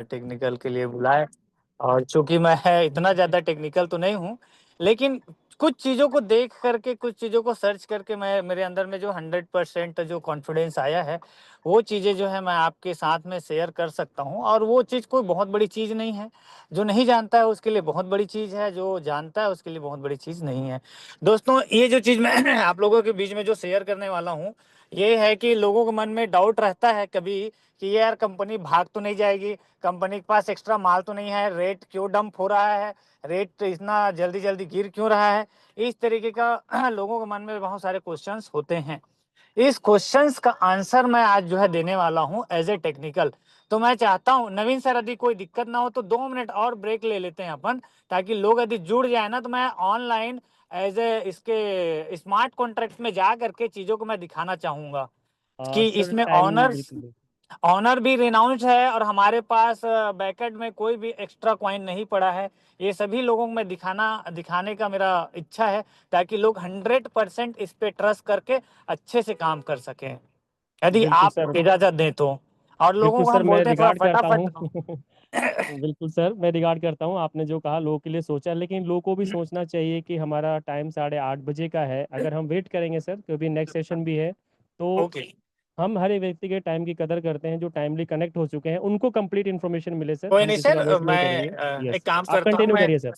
Technical के लिए बुलाए। और चूंकि मैं इतना ज़्यादा टेक्निकल तो नहीं हूँ, लेकिन कुछ चीज़ों को देख करके, कुछ चीज़ों को सर्च करके मैं मेरे अंदर में जो 100% जो कॉन्फिडेंस आया है, वो चीज़ें जो है मैं आपके साथ में शेयर कर सकता हूँ। और वो चीज़ कोई बहुत बड़ी चीज़ नहीं है। जो नहीं जानता है उसके लिए बहुत बड़ी चीज़ है, जो जानता है उसके लिए बहुत बड़ी चीज़ नहीं है। दोस्तों, ये जो चीज़ मैं आप लोगों के बीच में जो शेयर करने वाला हूँ, ये है कि लोगों के मन में डाउट रहता है कभी कि ये यार कंपनी भाग तो नहीं जाएगी, कंपनी के पास एक्स्ट्रा माल तो नहीं है, रेट क्यों डंप हो रहा है, रेट इतना जल्दी जल्दी गिर क्यों रहा है। इस तरीके का लोगों के मन में बहुत सारे क्वेश्चंस होते हैं। इस क्वेश्चंस का आंसर मैं आज जो है देने वाला हूं एज ए टेक्निकल। तो मैं चाहता हूं नवीन सर, यदि कोई दिक्कत ना हो तो 2 मिनट और ब्रेक ले लेते हैं अपन, ताकि लोग यदि जुड़ जाए ना, तो मैं ऑनलाइन एज ए इसके स्मार्ट कॉन्ट्रैक्ट में जा करके चीजों को मैं दिखाना चाहूंगा कि सर इसमें टाइम ऑनर्स बिल्कुल बिल्कुल। ऑनर भी रिनाउंस है, और हमारे पास बैकेट में कोई भी एक्स्ट्रा कॉइन नहीं पड़ा है। ये सभी लोगों को मैं दिखाने का मेरा इच्छा है, ताकि लोग 100% इस पे ट्रस्ट करके अच्छे से काम कर सकें, यदि बिल्कुल आप सर। इजाजत दें तो। और लोगों बिल्कुल को सर, हम मैं बोलते हैं थोड़ा रिगार्ड करता हूँ। फटाफट। बिल्कुल सर, मैं रिगार्ड करता हूँ, आपने जो कहा लोगों के लिए सोचा, लेकिन लोगों को भी सोचना चाहिए कि हमारा टाइम 8:30 बजे का है। अगर हम वेट करेंगे सर, क्योंकि नेक्स्ट सेशन भी है, तो ओके, हम हर एक व्यक्ति के टाइम की कदर करते हैं। जो टाइमली कनेक्ट हो चुके हैं उनको कंप्लीट इन्फॉर्मेशन मिले सर, कोई हम नहीं किसी का सर, वेट नहीं मैं करेंगे। यस, एक काम आप करता हूँ, कंटिन्यू करिए सर।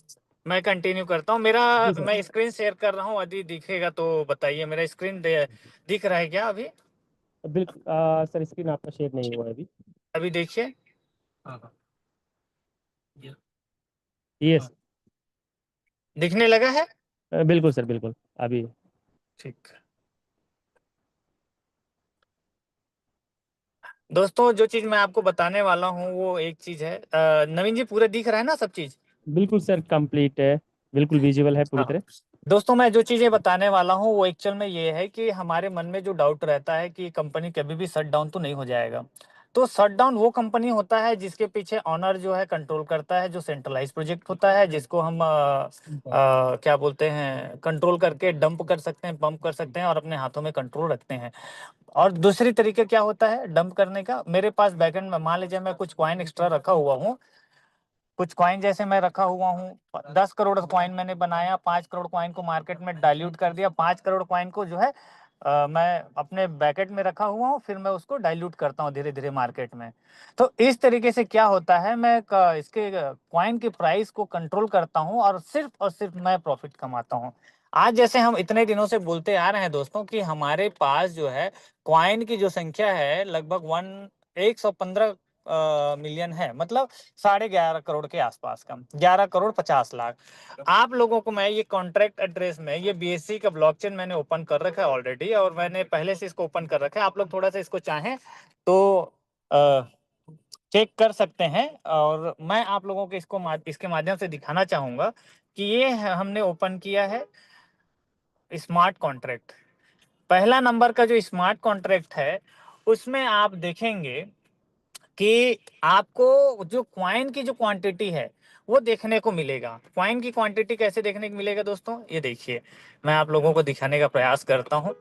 मैं कंटिन्यू करता हूँ। मेरा जी सर। मैं स्क्रीन शेयर कर रहा हूँ, यदि दिखेगा तो बताइए। मेरा स्क्रीन दिख रहा है क्या अभी? बिल्कुल सर, स्क्रीन आपका शेयर नहीं हुआ है अभी। अभी देखिए। यस। दिखने लगा है? बिल्कुल सर, बिल्कुल अभी। ठीक। दोस्तों, जो चीज मैं आपको बताने वाला हूँ वो एक चीज है। नवीन जी, पूरा दिख रहा है ना सब चीज? बिल्कुल सर, कंप्लीट है, बिल्कुल विजिबल है पूरी हाँ। तरह। दोस्तों, मैं जो चीजें बताने वाला हूँ वो एक्चुअल में ये है कि हमारे मन में जो डाउट रहता है कि कंपनी कभी भी शट डाउन तो नहीं हो जाएगा। तो शट डाउन वो कंपनी होता है जिसके पीछे ऑनर जो है कंट्रोल करता है, जो सेंट्रलाइज प्रोजेक्ट होता है, जिसको हम क्या बोलते हैं, कंट्रोल करके डंप कर सकते हैं, पंप कर सकते हैं और अपने हाथों में कंट्रोल रखते हैं। और दूसरी तरीके क्या होता है डंप करने का, मेरे पास बैकएंड में मान लीजिए मैं कुछ कॉइन एक्स्ट्रा रखा हुआ हूँ, कुछ कॉइन जैसे मैं रखा हुआ हूँ, 10 करोड़ कॉइन मैंने बनाया, 5 करोड़ कॉइन को मार्केट में डाइल्यूट कर दिया, 5 करोड़ कॉइन को जो है मैं अपने बैकेट में रखा हुआ हूँ, फिर मैं उसको डाइल्यूट करता हूँ धीरे धीरे मार्केट में। तो इस तरीके से क्या होता है, मैं इसके कॉइन की प्राइस को कंट्रोल करता हूँ और सिर्फ मैं प्रॉफिट कमाता हूँ। आज जैसे हम इतने दिनों से बोलते आ रहे हैं दोस्तों कि हमारे पास जो है कॉइन की जो संख्या है लगभग 115 मिलियन है, मतलब 11.5 करोड़ के आसपास का, 11 करोड़ 50 लाख। आप लोगों को मैं ये कॉन्ट्रैक्ट एड्रेस में ये बीएससी का ब्लॉकचेन मैंने ओपन कर रखा है ऑलरेडी, और मैंने पहले से इसको ओपन कर रखा है। आप लोग थोड़ा सा इसको चाहें तो चेक कर सकते हैं, और मैं आप लोगों को इसके माध्यम से दिखाना चाहूंगा कि ये हमने ओपन किया है स्मार्ट कॉन्ट्रैक्ट। पहला नंबर का जो स्मार्ट कॉन्ट्रैक्ट है, उसमें आप देखेंगे कि आपको जो क्वाइन की जो क्वांटिटी है वो देखने को मिलेगा। क्वाइन की क्वांटिटी कैसे देखने को मिलेगा दोस्तों, ये देखिए, मैं आप लोगों को दिखाने का प्रयास करता हूँ।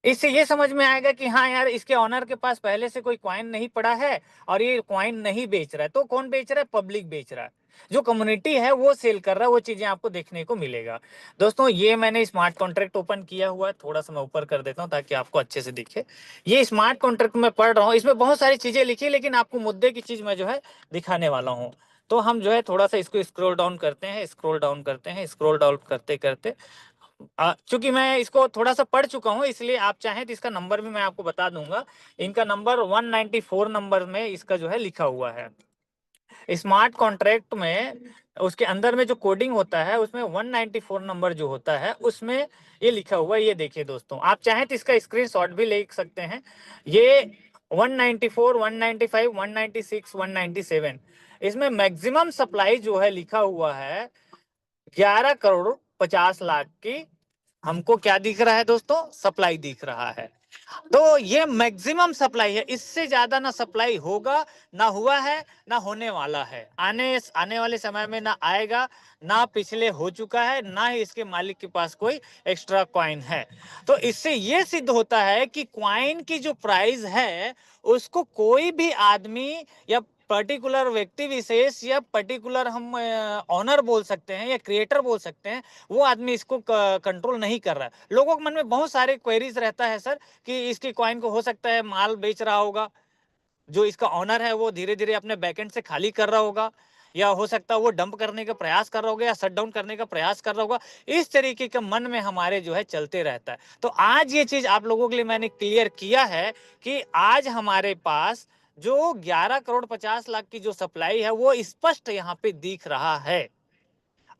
इससे ये समझ में आएगा कि हाँ यार, इसके ऑनर के पास पहले से कोई क्वाइन नहीं पड़ा है और ये क्वाइन नहीं बेच रहा है। तो कौन बेच रहा है? पब्लिक बेच रहा है, जो कम्युनिटी है वो सेल कर रहा है। वो चीजें आपको देखने को मिलेगा। दोस्तों, ये मैंने स्मार्ट कॉन्ट्रैक्ट ओपन किया हुआ है, थोड़ा सा मैं ऊपर कर देता हूँ ताकि आपको अच्छे से दिखे। ये स्मार्ट कॉन्ट्रैक्ट में पढ़ रहा हूँ, इसमें बहुत सारी चीजें लिखी है, लेकिन आपको मुद्दे की चीज मैं जो है दिखाने वाला हूँ। तो हम जो है थोड़ा सा इसको स्क्रॉल डाउन करते हैं, स्क्रॉल डाउन करते हैं, स्क्रॉल डाउन करते करते चूंकि मैं इसको थोड़ा सा पढ़ चुका हूं, इसलिए आप चाहें तो इसका नंबर भी मैं आपको बता दूंगा। इनका नंबर 194 नंबर में इसका जो है लिखा हुआ है। स्मार्ट कॉन्ट्रैक्ट में उसके अंदर में जो कोडिंग होता है उसमें 194 नंबर जो होता है उसमें ये लिखा हुआ है। ये देखिए दोस्तों, आप चाहें तो इसका स्क्रीनशॉट भी ले सकते हैं। ये 194, 195, 196, 197, इसमें मैक्सिमम सप्लाई जो है लिखा हुआ है 11 करोड़ 50 लाख की। हमको क्या दिख रहा है दोस्तों? सप्लाई दिख रहा है। तो ये मैक्सिमम सप्लाई है, इससे ज्यादा ना सप्लाई होगा, ना हुआ है, ना होने वाला है, आने आने वाले समय में ना आएगा, ना पिछले हो चुका है, ना ही इसके मालिक के पास कोई एक्स्ट्रा कॉइन है। तो इससे ये सिद्ध होता है कि कॉइन की जो प्राइस है उसको कोई भी आदमी या पर्टिकुलर व्यक्ति विशेष या पर्टिकुलर हम ऑनर बोल सकते हैं या क्रिएटर बोल सकते हैं, वो आदमी इसको कंट्रोल नहीं कर रहा है। लोगों के मन में बहुत सारे क्वेरीज रहता है सर कि इसकी कॉइन को हो सकता है माल बेच रहा होगा, जो इसका ऑनर है वो धीरे धीरे अपने बैकएंड से खाली कर रहा होगा, या हो सकता है वो डंप करने का प्रयास कर रहा होगा या शट डाउन करने का प्रयास कर रहा होगा। इस तरीके का मन में हमारे जो है चलते रहता है। तो आज ये चीज आप लोगों के लिए मैंने क्लियर किया है कि आज हमारे पास जो 11 करोड़ 50 लाख की जो सप्लाई है वो स्पष्ट यहाँ पे दिख रहा है।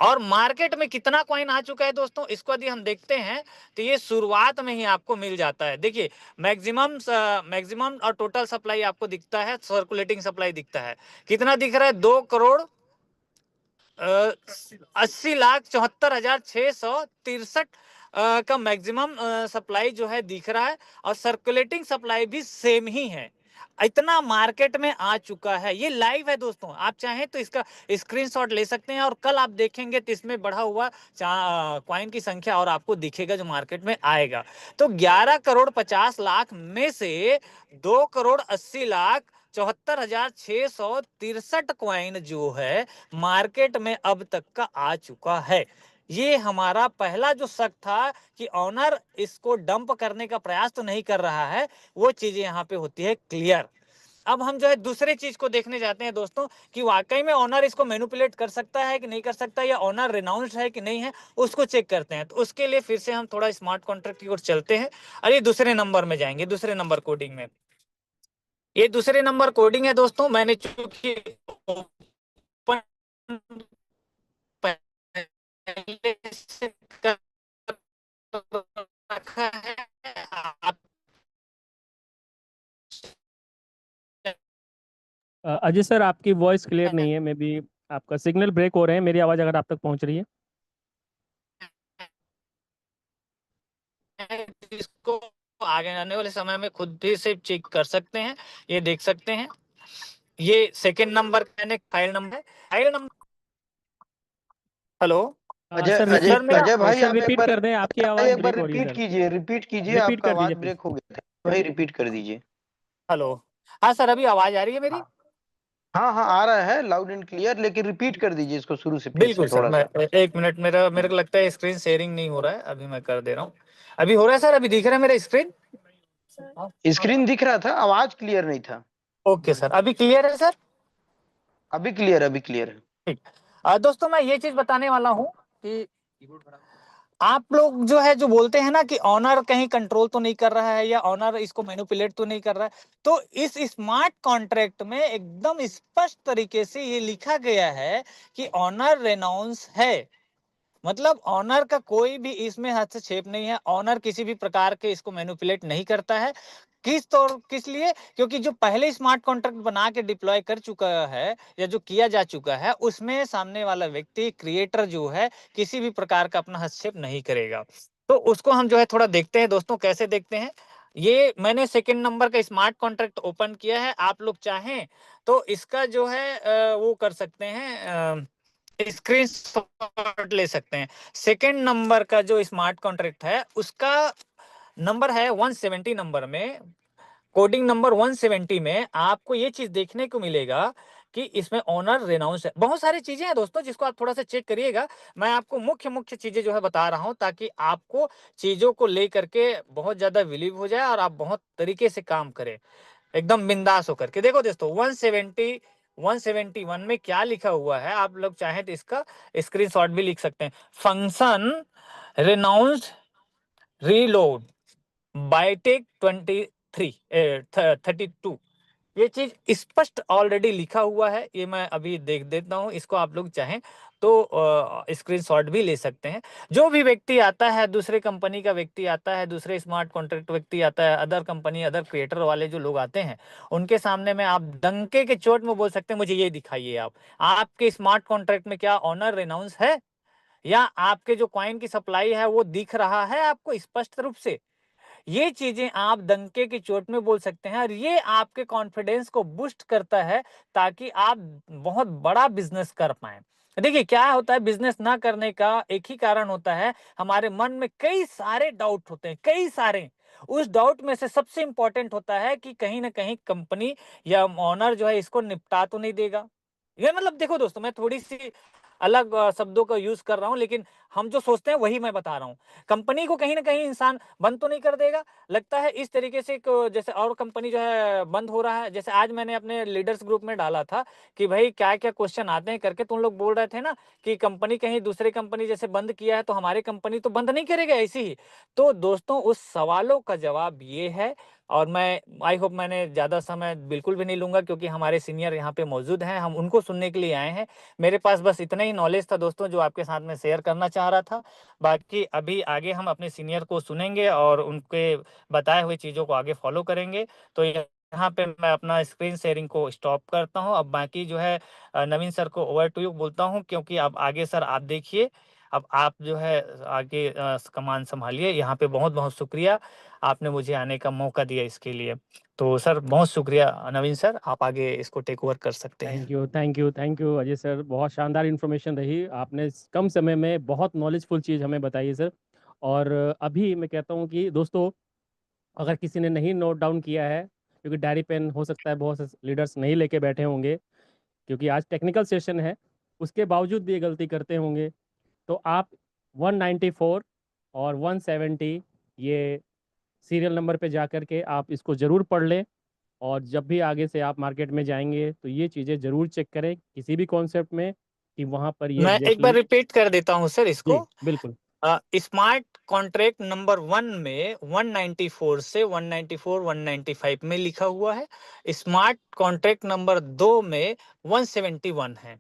और मार्केट में कितना कॉइन आ चुका है दोस्तों, इसको यदि हम देखते हैं तो ये शुरुआत में ही आपको मिल जाता है। देखिए मैक्सिमम और टोटल सप्लाई आपको दिखता है, सर्कुलेटिंग सप्लाई दिखता है, कितना दिख रहा है, 2 करोड़ 80 लाख 74,663 का मैक्सिमम सप्लाई जो है दिख रहा है, और सर्कुलेटिंग सप्लाई भी सेम ही है। इतना मार्केट में आ चुका है, ये लाइव है दोस्तों, आप चाहें तो इसका स्क्रीनशॉट ले सकते हैं और कल आप देखेंगे तो इसमें बढ़ा हुआ कॉइन की संख्या और आपको दिखेगा जो मार्केट में आएगा। तो 11 करोड़ 50 लाख में से 2 करोड़ 80 लाख 74,663 कॉइन जो है मार्केट में अब तक का आ चुका है। ये हमारा पहला जो शक था कि ऑनर इसको डंप करने का प्रयास तो नहीं कर रहा है, वो चीजें यहाँ पे होती है क्लियर। अब हम जो है दूसरे चीज को देखने जाते हैं दोस्तों कि वाकई में ऑनर इसको मैनिपुलेट कर सकता है कि नहीं कर सकता, या ऑनर रिनाउंस्ड है कि नहीं है, उसको चेक करते हैं। तो उसके लिए फिर से हम थोड़ा स्मार्ट कॉन्ट्रैक्ट की ओर चलते हैं और ये दूसरे नंबर में जाएंगे, दूसरे नंबर कोडिंग में। ये दूसरे नंबर कोडिंग है दोस्तों, मैंने चूंकि ओपन पहले से कर रखा है, आप अजय सर आपकी वॉइस क्लियर नहीं है, मे बी आपका सिग्नल ब्रेक हो रहे हैं। मेरी आवाज़ अगर आप तक पहुंच रही है। इसको आगे आने वाले समय में खुद भी से चेक कर सकते हैं, ये देख सकते हैं। ये सेकंड नंबर फाइल नंबर है, file number. Hello Ajay sir Ajay sir, मेरा अजय भाई सर आप रिपीट कर दें, आपकी आवाज़ एक बार ब्रेक हो रही है सर। रिपीट कीजिए, रिपीट आपका कर आवाज दीजिए प्लीज। ब्रेक हो गया था भाई, रिपीट कर दीजिए। हेलो, हाँ सर, अभी आवाज आ रही है मेरी? हाँ हाँ आ रहा है लाउड एंड क्लियर, लेकिन रिपीट कर दीजिए इसको शुरू से फिर से बिल्कुल सर, थोड़ा मैं सा। एक मिनट, मेरे को लगता है स्क्रीन शेयरिंग नहीं हो रहा है, अभी मैं कर दे रहा हूँ। अभी हो रहा है सर, अभी दिख रहा है मेरा स्क्रीन? स्क्रीन दिख रहा था, आवाज क्लियर नहीं था। ओके सर, अभी क्लियर है सर? अभी क्लियर, अभी क्लियर है। ठीक। दोस्तों मैं ये चीज बताने वाला हूँ कि आप लोग जो है जो बोलते हैं ना कि ऑनर कहीं कंट्रोल तो नहीं कर रहा है या ऑनर इसको मैनिपुलेट तो नहीं कर रहा है, तो इस स्मार्ट कॉन्ट्रैक्ट में एकदम स्पष्ट तरीके से ये लिखा गया है कि ऑनर रेनाउंस है। मतलब ऑनर का कोई भी इसमें हस्तक्षेप नहीं है, ऑनर किसी भी प्रकार के इसको मैनिपुलेट नहीं करता है। किस लिए? क्योंकि जो पहले स्मार्ट कॉन्ट्रैक्ट बना के डिप्लॉय कर चुका है या जो किया जा चुका है, उसमें सामने वाला व्यक्ति क्रिएटर जो है किसी भी प्रकार का अपना हस्तक्षेप नहीं करेगा। तो उसको हम जो है थोड़ा देखते हैं दोस्तों, कैसे देखते हैं। ये मैंने सेकंड नंबर का स्मार्ट कॉन्ट्रैक्ट ओपन किया है, आप लोग चाहें तो इसका जो है वो कर सकते हैं, स्क्रीनशॉट ले सकते हैं। सेकंड नंबर का जो स्मार्ट कॉन्ट्रैक्ट है उसका नंबर है 170 नंबर में, कोडिंग नंबर 170 में आपको ये चीज देखने को मिलेगा कि इसमें ऑनर रेनाउंस है। बहुत सारी चीजें हैं दोस्तों जिसको आप थोड़ा सा चेक करिएगा। मैं आपको मुख्य मुख्य चीजें जो है बता रहा हूं ताकि आपको चीजों को लेकर के बहुत ज्यादा बिलीव हो जाए और आप बहुत तरीके से काम करें एकदम बिंदास होकर के। देखो दोस्तों 171 में क्या लिखा हुआ है, आप लोग चाहें तो इसका स्क्रीनशॉट भी लिख सकते हैं। फंक्शन रेनाउंस्ड रीलोड बायटेक 32, ये चीज स्पष्ट ऑलरेडी लिखा हुआ है। ये मैं अभी देख देता हूं, इसको आप लोग चाहें तो स्क्रीनशॉट भी ले सकते हैं। जो भी व्यक्ति आता है, दूसरे कंपनी का व्यक्ति आता है, दूसरे स्मार्ट कॉन्ट्रैक्ट व्यक्ति आता है, अदर कंपनी अदर क्रिएटर वाले जो लोग आते हैं, उनके सामने में आप डंके के चोट में बोल सकते हैं मुझे ये दिखाइए आप, आपके स्मार्ट कॉन्ट्रैक्ट में क्या ऑनर रेनाउंस है, या आपके जो कॉइन की सप्लाई है वो दिख रहा है आपको स्पष्ट रूप से। ये चीजें आप डंके की चोट में बोल सकते हैं और ये आपके कॉन्फिडेंस को बूस्ट करता है ताकि आप बहुत बड़ा बिजनेस कर पाए। देखिए क्या होता है, बिजनेस ना करने का एक ही कारण होता है, हमारे मन में कई सारे डाउट होते हैं, कई सारे, उस डाउट में से सबसे इंपॉर्टेंट होता है कि कहीं ना कहीं कंपनी या ओनर जो है इसको निपटा तो नहीं देगा। ये मतलब देखो दोस्तों, मैं थोड़ी सी अलग शब्दों का यूज कर रहा हूं, लेकिन हम जो सोचते हैं वही मैं बता रहा हूं। कंपनी को कहीं ना कहीं इंसान बंद तो नहीं कर देगा। लगता है इस तरीके से जैसे और कंपनी जो है बंद हो रहा है। जैसे आज मैंने अपने लीडर्स ग्रुप में डाला था कि भाई क्या क्या क्वेश्चन आते हैं करके, तुम लोग बोल रहे थे ना कि कंपनी कहीं दूसरी कंपनी जैसे बंद किया है तो हमारी कंपनी तो बंद नहीं करेगा ऐसी ही। तो दोस्तों उस सवालों का जवाब ये है, और मैं आई होप मैंने ज़्यादा समय बिल्कुल भी नहीं लूंगा क्योंकि हमारे सीनियर यहाँ पे मौजूद हैं, हम उनको सुनने के लिए आए हैं। मेरे पास बस इतना ही नॉलेज था दोस्तों जो आपके साथ में शेयर करना चाह रहा था। बाकी अभी आगे हम अपने सीनियर को सुनेंगे और उनके बताए हुए चीज़ों को आगे फॉलो करेंगे। तो यहाँ पे मैं अपना स्क्रीन शेयरिंग को स्टॉप करता हूँ। अब बाकी जो है नवीन सर को ओवर टू यू बोलता हूँ, क्योंकि अब आगे सर आप देखिए, अब आप जो है आगे कमान संभालिए। यहाँ पे बहुत बहुत शुक्रिया, आपने मुझे आने का मौका दिया इसके लिए। तो सर बहुत शुक्रिया नवीन सर, आप आगे इसको टेक ओवर कर सकते हैं। Thank you, thank you, thank you Ajay sir. बहुत शानदार इन्फॉर्मेशन रही, आपने कम समय में बहुत नॉलेजफुल चीज़ हमें बताई है सर। और अभी मैं कहता हूँ कि दोस्तों, अगर किसी ने नहीं नोट डाउन किया है, क्योंकि डायरी पेन हो सकता है बहुत से लीडर्स नहीं लेके बैठे होंगे, क्योंकि आज टेक्निकल सेशन है, उसके बावजूद भी ये गलती करते होंगे। तो आप 194 और 170 ये सीरियल नंबर पे जा कर के आप इसको ज़रूर पढ़ लें। और जब भी आगे से आप मार्केट में जाएंगे तो ये चीज़ें ज़रूर चेक करें किसी भी कॉन्सेप्ट में, कि वहाँ पर ये मैं एक बार एग्जैक्टली। रिपीट कर देता हूँ सर जी इसको। बिल्कुल। स्मार्ट कॉन्ट्रैक्ट नंबर 1 में 194 से 194 195 में लिखा हुआ है। स्मार्ट कॉन्ट्रैक्ट नंबर 2 में 171 है।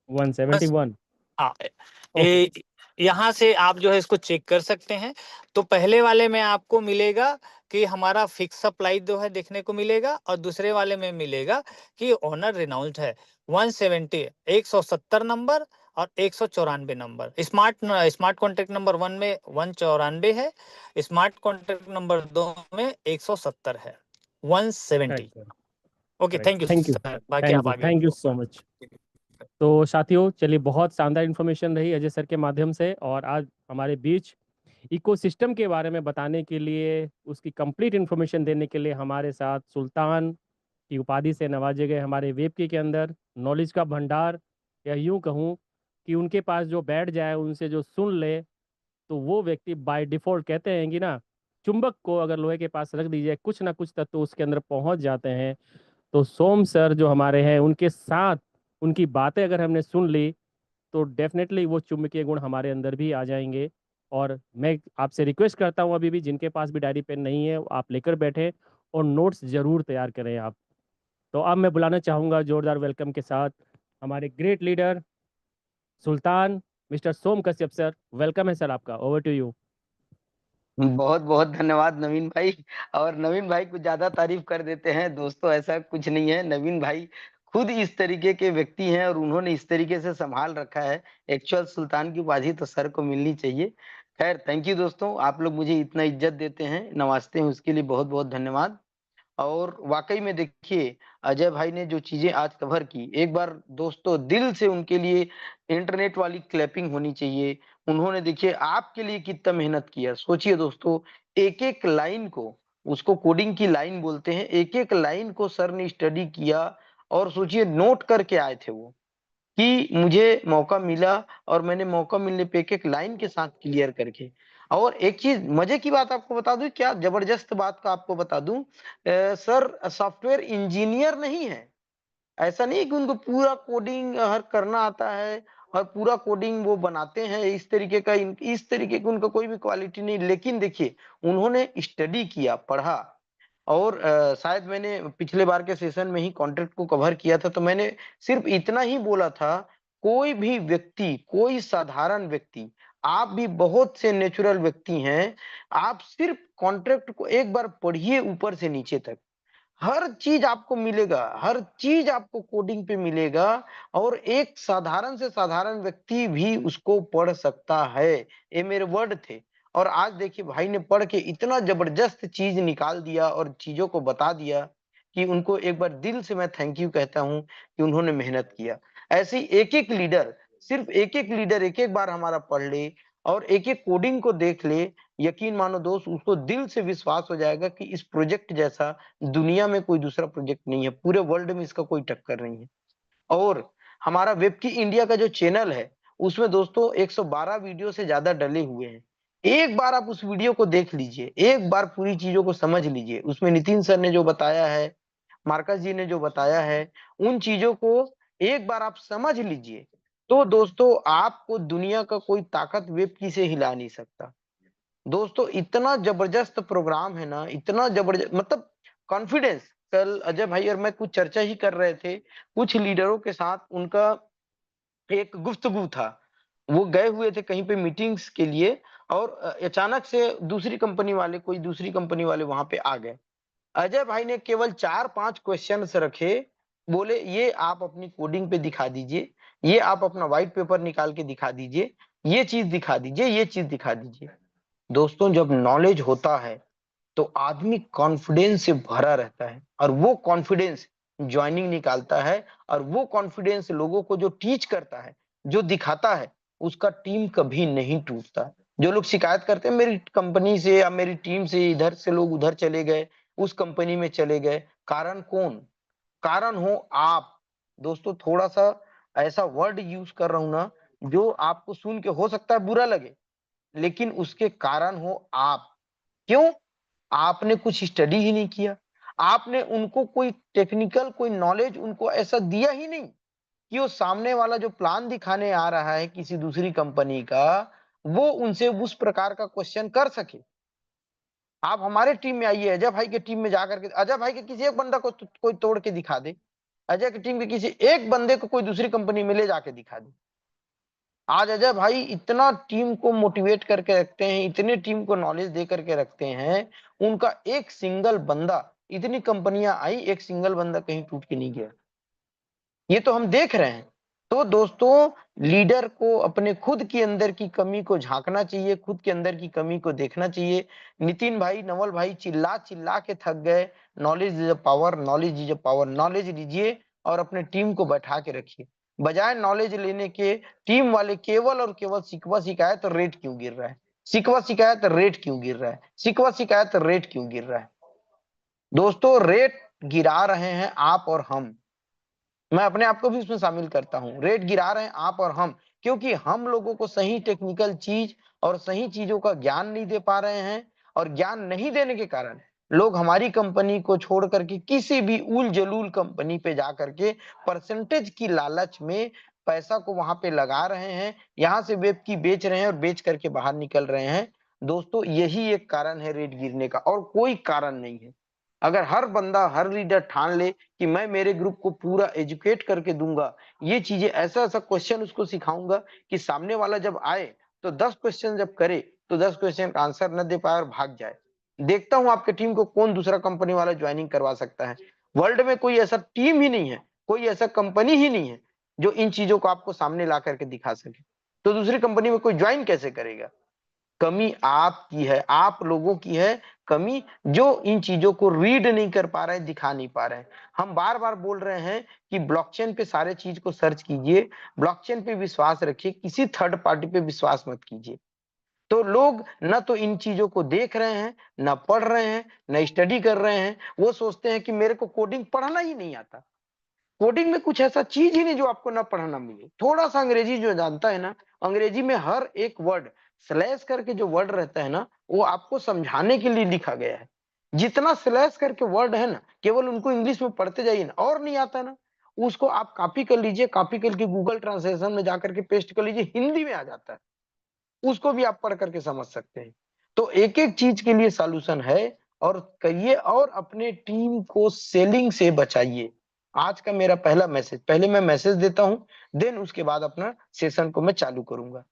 बस 171। हाँ, ओके। ये यहाँ से आप जो है इसको चेक कर सकते हैं। तो पहले वाले में आपको मिलेगा कि हमारा फिक्स सप्लाई जो है देखने को मिलेगा, और दूसरे वाले में मिलेगा कि ओनर रिनाउंस्ड है। 170 170 नंबर और 194 नंबर। स्मार्ट कॉन्ट्रैक्ट नंबर 1 में 194 है, स्मार्ट कॉन्ट्रैक्ट नंबर 2 में 170 है, 170। Correct, okay, correct. Thank you thank you, sir, बाकी आप आगे। Thank you so much. तो साथियों चलिए, बहुत शानदार इन्फॉर्मेशन रही अजय सर के माध्यम से। और आज हमारे बीच इकोसिस्टम के बारे में बताने के लिए, उसकी कंप्लीट इन्फॉर्मेशन देने के लिए हमारे साथ सुल्तान की उपाधि से नवाजे गए हमारे वेबके के अंदर नॉलेज का भंडार, या यूं कहूं कि उनके पास जो बैठ जाए, उनसे जो सुन ले, तो वो व्यक्ति बाय डिफॉल्ट, कहते हैं कि ना, चुंबक को अगर लोहे के पास रख दीजिए, कुछ ना कुछ तत्व उसके अंदर पहुंच जाते हैं। तो सोम सर जो हमारे हैं, उनके साथ उनकी बातें अगर हमने सुन ली, तो डेफिनेटली वो चुंबकीय गुण हमारे अंदर भी आ जाएंगे। और मैं आपसे रिक्वेस्ट करता हूँ, अभी भी जिनके पास भी डायरी पेन नहीं है, आप लेकर बैठे और नोट्स जरूर तैयार करें आप। तो अब मैं बुलाना चाहूँगा जोरदार वेलकम के साथ हमारे ग्रेट लीडर सुल्तान, मिस्टर सोम कश्यप सर। वेलकम है सर आपका, ओवर टू यू। बहुत बहुत धन्यवाद नवीन भाई। और नवीन भाई कुछ ज्यादा तारीफ कर देते हैं दोस्तों, ऐसा कुछ नहीं है। नवीन भाई खुद इस तरीके के व्यक्ति हैं और उन्होंने इस तरीके से संभाल रखा है। एक्चुअल सुल्तान की उपाधि तो सर को मिलनी चाहिए। खैर थैंक यू दोस्तों, आप लोग मुझे इतना इज्जत देते हैं, नवाजते हैं, उसके लिए बहुत बहुत धन्यवाद। और वाकई में देखिए, अजय भाई ने जो चीजें आज कवर की, एक बार दोस्तों दिल से उनके लिए इंटरनेट वाली क्लैपिंग होनी चाहिए। उन्होंने देखिए आपके लिए कितना मेहनत किया। सोचिए दोस्तों, एक एक लाइन को, उसको कोडिंग की लाइन बोलते हैं, एक एक लाइन को सर ने स्टडी किया। और सोचिए नोट करके आए थे वो, कि मुझे मौका मिला और मैंने मौका मिलने पे एक-एक लाइन के साथ क्लियर करके। और एक चीज़ मज़े की बात आपको बता दूँ, क्या ज़बरदस्त बात का आपको बता दूँ, सर सॉफ्टवेयर इंजीनियर नहीं है। ऐसा नहीं है कि उनको पूरा कोडिंग हर करना आता है और पूरा कोडिंग वो बनाते हैं, इस तरीके का उनका कोई भी क्वालिटी नहीं। लेकिन देखिए, उन्होंने स्टडी किया, पढ़ा। और शायद मैंने पिछले बार के सेशन में ही कॉन्ट्रैक्ट को कवर किया था, तो मैंने सिर्फ इतना ही बोला था, कोई भी व्यक्ति, कोई साधारण व्यक्ति, आप भी बहुत से नेचुरल व्यक्ति हैं, आप सिर्फ कॉन्ट्रैक्ट को एक बार पढ़िए ऊपर से नीचे तक। हर चीज़ आपको मिलेगा, हर चीज़ आपको कोडिंग पे मिलेगा। और एक साधारण से साधारण व्यक्ति भी उसको पढ़ सकता है। ये मेरे वर्ड थे। और आज देखिए भाई ने पढ़ के इतना ज़बरदस्त चीज़ निकाल दिया और चीज़ों को बता दिया, कि उनको एक बार दिल से मैं थैंक यू कहता हूँ कि उन्होंने मेहनत किया। ऐसे ही एक-एक लीडर, सिर्फ एक-एक लीडर एक-एक बार हमारा पढ़ ले और एक-एक कोडिंग को देख ले, यकीन मानो दोस्त, उसको दिल से विश्वास हो जाएगा कि इस प्रोजेक्ट जैसा दुनिया में कोई दूसरा प्रोजेक्ट नहीं है, पूरे वर्ल्ड में इसका कोई टक्कर नहीं है। और हमारा वेबकी इंडिया का जो चैनल है, उसमें दोस्तों 112 वीडियो से ज्यादा डले हुए हैं। एक बार आप उस वीडियो को देख लीजिए, एक बार पूरी चीजों को समझ लीजिए। उसमें नितिन सर ने जो बताया है, मार्कस जी ने जो बताया है, उन चीजों को एक बार आप समझ लीजिए, तो दोस्तों आपको दुनिया का कोई ताकत वेबकी से हिला नहीं सकता। दोस्तों इतना जबरदस्त प्रोग्राम है ना, इतना जबरदस्त, मतलब कॉन्फिडेंस। कल अजय भाई और मैं कुछ चर्चा ही कर रहे थे कुछ लीडरों के साथ, उनका एक गुफ्तगू था। वो गए हुए थे कहीं पे मीटिंग्स के लिए, और अचानक से कोई दूसरी कंपनी वाले वहां पे आ गए। अजय भाई ने केवल 4-5 क्वेश्चंस रखे, बोले ये आप अपनी कोडिंग पे दिखा दीजिए, ये आप अपना व्हाइट पेपर निकाल के दिखा दीजिए, ये चीज दिखा दीजिए, ये चीज दिखा दीजिए। दोस्तों जब नॉलेज होता है तो आदमी कॉन्फिडेंस से भरा रहता है, और वो कॉन्फिडेंस ज्वाइनिंग निकालता है, और वो कॉन्फिडेंस लोगों को जो टीच करता है, जो दिखाता है, उसका टीम कभी नहीं टूटता। जो लोग शिकायत करते हैं मेरी कंपनी से या मेरी टीम से, इधर से लोग उधर चले गए, उस कंपनी में चले गए, कारण कौन? कारण हो आप। दोस्तों थोड़ा सा ऐसा वर्ड यूज कर रहा हूं ना, जो आपको सुन के हो सकता है बुरा लगे, लेकिन उसके कारण हो आप। क्यों? आपने कुछ स्टडी ही नहीं किया, आपने उनको कोई टेक्निकल कोई नॉलेज उनको ऐसा दिया ही नहीं कि वो सामने वाला जो प्लान दिखाने आ रहा है किसी दूसरी कंपनी का, वो उनसे उस प्रकार का क्वेश्चन कर सके। आप हमारे टीम में आइए, अजय भाई के टीम में जाकर के अजय भाई के किसी एक बंदा को कोई तोड़ के दिखा दे, अजय की टीम के किसी एक बंदे को कोई दूसरी कंपनी में ले जाके दिखा दे। आज अजय भाई इतना टीम को मोटिवेट करके रखते हैं, इतने टीम को नॉलेज दे करके रखते हैं, उनका एक सिंगल बंदा, इतनी कंपनियां आई, एक सिंगल बंदा कहीं टूट के नहीं गया। ये तो हम देख रहे हैं। तो दोस्तों लीडर को अपने खुद के अंदर की कमी को झांकना चाहिए, खुद के अंदर की कमी को देखना चाहिए। नितिन भाई, नवल भाई चिल्ला चिल्ला के थक गए, knowledge is a power, knowledge is a power. Knowledge लीजिए और अपने टीम को बैठा के रखिए। बजाय नॉलेज लेने के टीम वाले केवल और केवल शिकवा शिकायत और रेट क्यों गिर रहा है, शिकवा शिकायत रेट क्यों गिर रहा है, शिकवा शिकायत रेट क्यों गिर रहा है। दोस्तों रेट गिरा रहे हैं आप और हम, मैं अपने आप को भी उसमें शामिल करता हूं। रेट गिरा रहे हैं आप और हम, क्योंकि हम लोगों को सही टेक्निकल चीज और सही चीजों का ज्ञान नहीं दे पा रहे हैं, और ज्ञान नहीं देने के कारण लोग हमारी कंपनी को छोड़ करके किसी भी उल जलूल कंपनी पे जा करके परसेंटेज की लालच में पैसा को वहां पे लगा रहे हैं, यहाँ से वेब की बेच रहे हैं और बेच करके बाहर निकल रहे हैं। दोस्तों यही एक कारण है रेट गिरने का, और कोई कारण नहीं है। अगर हर बंदा, हर लीडर ठान ले कि मैं मेरे ग्रुप को पूरा एजुकेट करके दूंगा, ये चीजें ऐसा ऐसा क्वेश्चन उसको सिखाऊंगा कि सामने वाला जब आए तो 10 क्वेश्चन जब करे तो 10 क्वेश्चन का आंसर न दे पाए और भाग जाए। देखता हूं आपके टीम को कौन दूसरा कंपनी वाला ज्वाइनिंग करवा सकता है। वर्ल्ड में कोई ऐसा टीम ही नहीं है, कोई ऐसा कंपनी ही नहीं है जो इन चीजों को आपको सामने ला करके दिखा सके। तो दूसरी कंपनी में कोई ज्वाइन कैसे करेगा? कमी आपकी है, आप लोगों की है कमी, जो इन चीजों को रीड नहीं कर पा रहे हैं, दिखा नहीं पा रहे हैं। हम बार बार बोल रहे हैं कि ब्लॉकचेन पे सारे चीज को सर्च कीजिए, ब्लॉकचेन पे विश्वास रखिए, किसी थर्ड पार्टी पे विश्वास मत कीजिए। तो लोग न तो इन चीजों को देख रहे हैं, न पढ़ रहे हैं, न स्टडी कर रहे हैं। वो सोचते हैं कि मेरे को कोडिंग पढ़ना ही नहीं आता। कोडिंग में कुछ ऐसा चीज ही नहीं जो आपको ना पढ़ना मिले। थोड़ा सा अंग्रेजी जो जानता है ना, अंग्रेजी में हर एक वर्ड स्लैश करके जो वर्ड रहता है ना, वो आपको समझाने के लिए लिखा गया है। जितना स्लैश करके वर्ड है ना, केवल उनको इंग्लिश में पढ़ते जाइए ना, और नहीं आता ना, उसको आप कॉपी कर लीजिए, कॉपी करके गूगल ट्रांसलेशन में जाकर के पेस्ट कर लीजिए, हिंदी में आ जाता है, उसको भी आप पढ़ करके समझ सकते हैं। तो एक एक चीज के लिए सॉल्यूशन है, और करिए, और अपने टीम को सेलिंग से बचाइए। आज का मेरा पहला मैसेज, पहले मैं मैसेज देता हूं, देन उसके बाद अपना सेशन को मैं चालू करूंगा।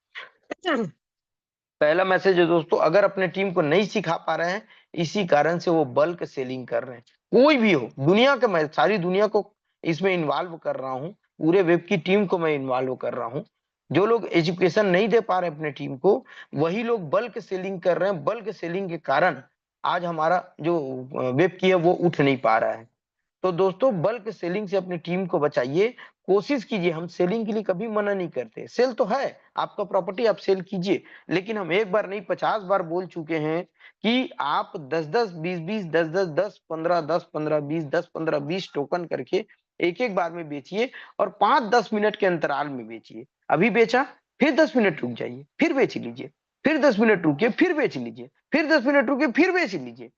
पहला मैसेज है दोस्तों, अगर अपने टीम को नहीं सिखा पा रहे हैं, इसी कारण से वो बल्क सेलिंग कर रहे हैं, कोई भी हो दुनिया के, मैं सारी दुनिया को इसमें इन्वॉल्व कर रहा हूं, पूरे वेब की टीम को मैं इन्वॉल्व कर रहा हूं। जो लोग एजुकेशन नहीं दे पा रहे अपने टीम को, वही लोग बल्क सेलिंग कर रहे हैं। बल्क सेलिंग के कारण आज हमारा जो वेब की है वो उठ नहीं पा रहा है। तो दोस्तों बल्क सेलिंग से अपनी टीम को बचाइए। कोशिश कीजिए, हम सेलिंग के लिए कभी मना नहीं करते, सेल तो है, आपका प्रॉपर्टी आप सेल कीजिए, लेकिन हम एक बार नहीं 50 बार बोल चुके हैं कि आप 10-10, 20-20, 10-10, 10, 15, 10, 15, 20, 10, 15, 20 टोकन करके एक-एक बार में बेचिए और 5-10 मिनट के अंतराल में बेचिए। अभी बेचा, फिर 10 मिनट रुक जाइए, फिर बेच लीजिए, फिर 10 मिनट रुकिए, फिर बेच लीजिए, फिर 10 मिनट रुकिए, फिर बेच लीजिए।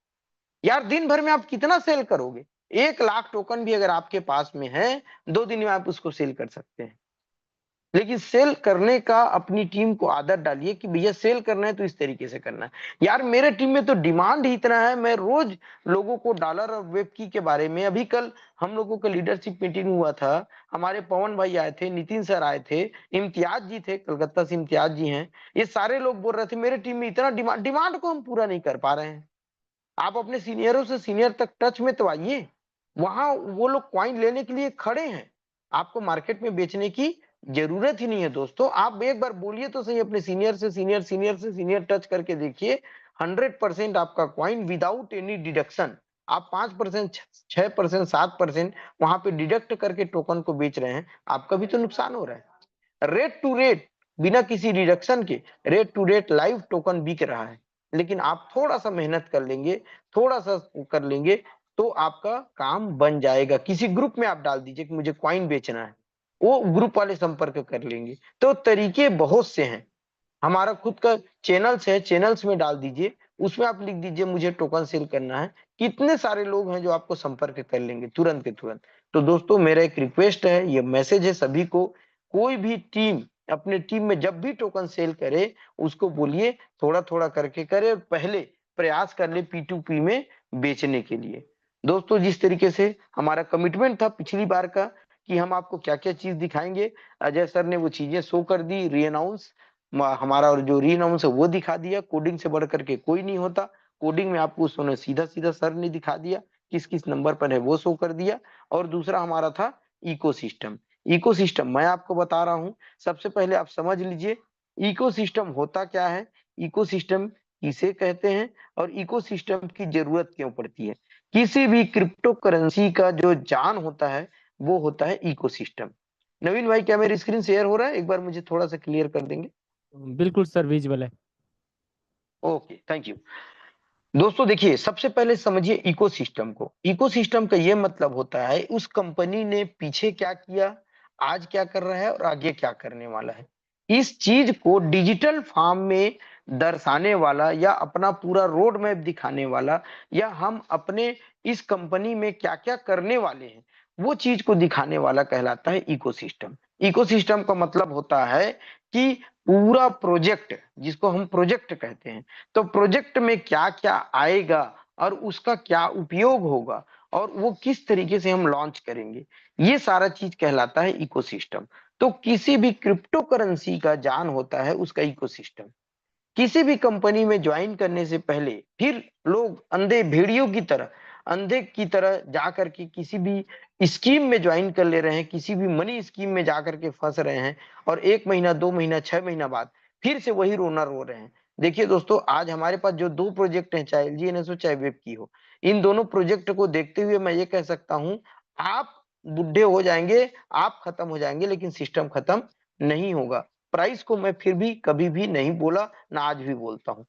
यार दिन भर में आप कितना सेल करोगे? 1 लाख टोकन भी अगर आपके पास में है, 2 दिन में आप उसको सेल कर सकते हैं। लेकिन सेल करने का अपनी टीम को आदत डालिए कि भैया सेल करना है तो इस तरीके से करना है। यार मेरे टीम में तो डिमांड ही इतना है, मैं रोज लोगों को डॉलर और वेब की के बारे में, अभी कल हम लोगों का लीडरशिप मीटिंग हुआ था, हमारे पवन भाई आए थे, नितिन सर आए थे, इम्तियाज जी थे, कलकत्ता से इम्तियाज जी हैं, ये सारे लोग बोल रहे थे मेरे टीम में इतना डिमांड को हम पूरा नहीं कर पा रहे हैं। आप अपने सीनियरों से सीनियर तक टच में तो आइए, वहां वो लोग कॉइन लेने के लिए खड़े हैं, आपको मार्केट में बेचने की जरूरत ही नहीं है दोस्तों। आप एक बार बोलिए तो सही अपने सीनियर से सीनियर, सीनियर से सीनियर टच करके देखिए, 100% आपका कॉइन विदाउट एनी डिडक्शन, आप 5%, 6%, 7% वहां पे डिडक्ट करके टोकन को बेच रहे हैं, आपका भी तो नुकसान हो रहा है। रेट टू रेट, बिना किसी रिडक्शन के rate to rate live token बिक रहा है, लेकिन आप थोड़ा सा मेहनत कर लेंगे, थोड़ा सा कर लेंगे तो आपका काम बन जाएगा। किसी ग्रुप में आप डाल दीजिए कि मुझे कॉइन बेचना है, वो ग्रुप वाले संपर्क कर लेंगे। तो तरीके बहुत से हैं, हमारा खुद का चैनल्स है, चैनल्स में डाल दीजिए, उसमें आप लिख दीजिए मुझे टोकन सेल करना है, कितने सारे लोग हैं जो आपको संपर्क कर लेंगे तुरंत के तुरंत। तो दोस्तों मेरा एक रिक्वेस्ट है, ये मैसेज है सभी को, कोई भी टीम अपने टीम में जब भी टोकन सेल करे उसको बोलिए थोड़ा थोड़ा करके करे और पहले प्रयास कर ले P2P में बेचने के लिए। दोस्तों जिस तरीके से हमारा कमिटमेंट था पिछली बार का कि हम आपको क्या क्या चीज दिखाएंगे, अजय सर ने वो चीजें शो कर दी, री अनाउंस हमारा, और जो री अनाउंस है वो दिखा दिया, कोडिंग से बढ़ करके कोई नहीं होता, कोडिंग में आपको उन्होंने सीधा सीधा सर ने दिखा दिया, किस किस नंबर पर है वो शो कर दिया। और दूसरा हमारा था इकोसिस्टम। इकोसिस्टम मैं आपको बता रहा हूं, सबसे पहले आप समझ लीजिए इकोसिस्टम होता क्या है, इकोसिस्टम किसे कहते हैं और इकोसिस्टम की जरूरत क्यों पड़ती है। किसी भी क्रिप्टो करेंसी का जो जान होता है वो होता है इकोसिस्टम। नवीन भाई क्या मेरी स्क्रीन शेयर हो रहा है, एक बार मुझे थोड़ा सा क्लियर कर देंगे। बिल्कुल सर, विजुअल है। Okay thank you. दोस्तों देखिए सबसे पहले समझिए इकोसिस्टम को। इकोसिस्टम का ये मतलब होता है उस कंपनी ने पीछे क्या किया, आज क्या कर रहा है और आगे क्या करने वाला है, इस चीज को डिजिटल फॉर्म में दर्शाने वाला या अपना पूरा रोड मैप दिखाने वाला, या हम अपने इस कंपनी में क्या क्या करने वाले हैं वो चीज को दिखाने वाला कहलाता है इकोसिस्टम। इकोसिस्टम का मतलब होता है कि पूरा प्रोजेक्ट, जिसको हम प्रोजेक्ट कहते हैं, तो प्रोजेक्ट में क्या क्या आएगा और उसका क्या उपयोग होगा और वो किस तरीके से हम लॉन्च करेंगे, ये सारा चीज कहलाता है इकोसिस्टम। तो किसी भी क्रिप्टो करेंसी का जान होता है उसका इकोसिस्टम। किसी भी कंपनी में ज्वाइन करने से पहले फिर लोग अंधे भेड़ियों की तरह, अंधे की तरह जाकर के किसी भी स्कीम में ज्वाइन कर ले रहे हैं, किसी भी मनी स्कीम में जाकर के फंस रहे हैं और 1 महीना 2 महीना 6 महीना बाद फिर से वही रोना रो रहे हैं। देखिए दोस्तों आज हमारे पास जो 2 प्रोजेक्ट हैं, चाहे LGNS हो चाहे वेब की हो, इन दोनों प्रोजेक्ट को देखते हुए मैं ये कह सकता हूं आप बुढ़े हो जाएंगे, आप खत्म हो जाएंगे, लेकिन सिस्टम खत्म नहीं होगा। प्राइस को मैं फिर भी कभी भी नहीं बोला, ना आज भी बोलता हूं।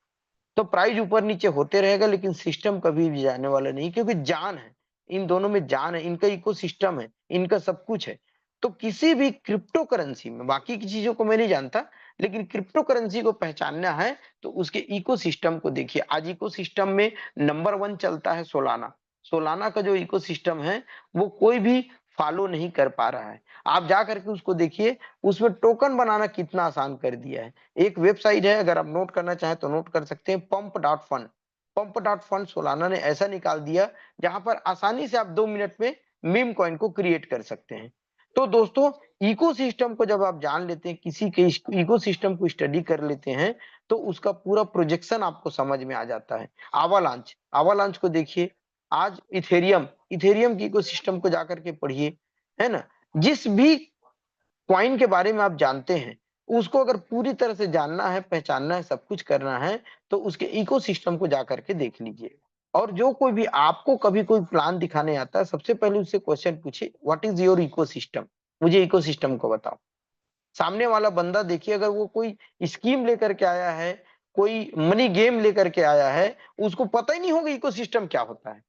तो प्राइस ऊपर नीचे होते रहेगा लेकिन सिस्टम कभी भी जाने वाला नहीं, क्योंकि जान है, इन दोनों में जान है, इनका इकोसिस्टम है, इनका सब कुछ है। तो किसी भी क्रिप्टो करेंसी में, बाकी की चीजों को मैं नहीं जानता, लेकिन क्रिप्टो करेंसी को पहचानना है तो उसके इकोसिस्टम को देखिए। आज इकोसिस्टम में नंबर 1 चलता है सोलाना। सोलाना का जो इकोसिस्टम है वो कोई भी फॉलो नहीं कर पा रहा है। आप जा करके उसको देखिए, उसमें टोकन बनाना कितना आसान कर दिया है। एक वेबसाइट है, अगर आप नोट करना चाहें तो नोट कर सकते हैं, pump.fund। pump.fund सोलाना ने ऐसा निकाल दिया जहां पर आसानी से आप 2 मिनट में मीम कॉइन को क्रिएट कर सकते हैं। तो दोस्तों इकोसिस्टम को जब आप जान लेते हैं, किसी के इकोसिस्टम को स्टडी कर लेते हैं, तो उसका पूरा प्रोजेक्शन आपको समझ में आ जाता है। आवालांच, आवालांच को देखिए, आज इथेरियम, इथेरियम की इकोसिस्टम को जाकर के पढ़िए, है ना। जिस भी कॉइन के बारे में आप जानते हैं, उसको अगर पूरी तरह से जानना है, पहचानना है, सब कुछ करना है, तो उसके इकोसिस्टम को जाकर के देख लीजिए। और जो कोई भी आपको कभी कोई प्लान दिखाने आता है, सबसे पहले उससे क्वेश्चन पूछिए, व्हाट इज योर इकोसिस्टम। मुझे इकोसिस्टम को बताओ। सामने वाला बंदा देखिए अगर वो कोई स्कीम लेकर के आया है, कोई मनी गेम लेकर के आया है, उसको पता ही नहीं होगा इकोसिस्टम क्या होता है।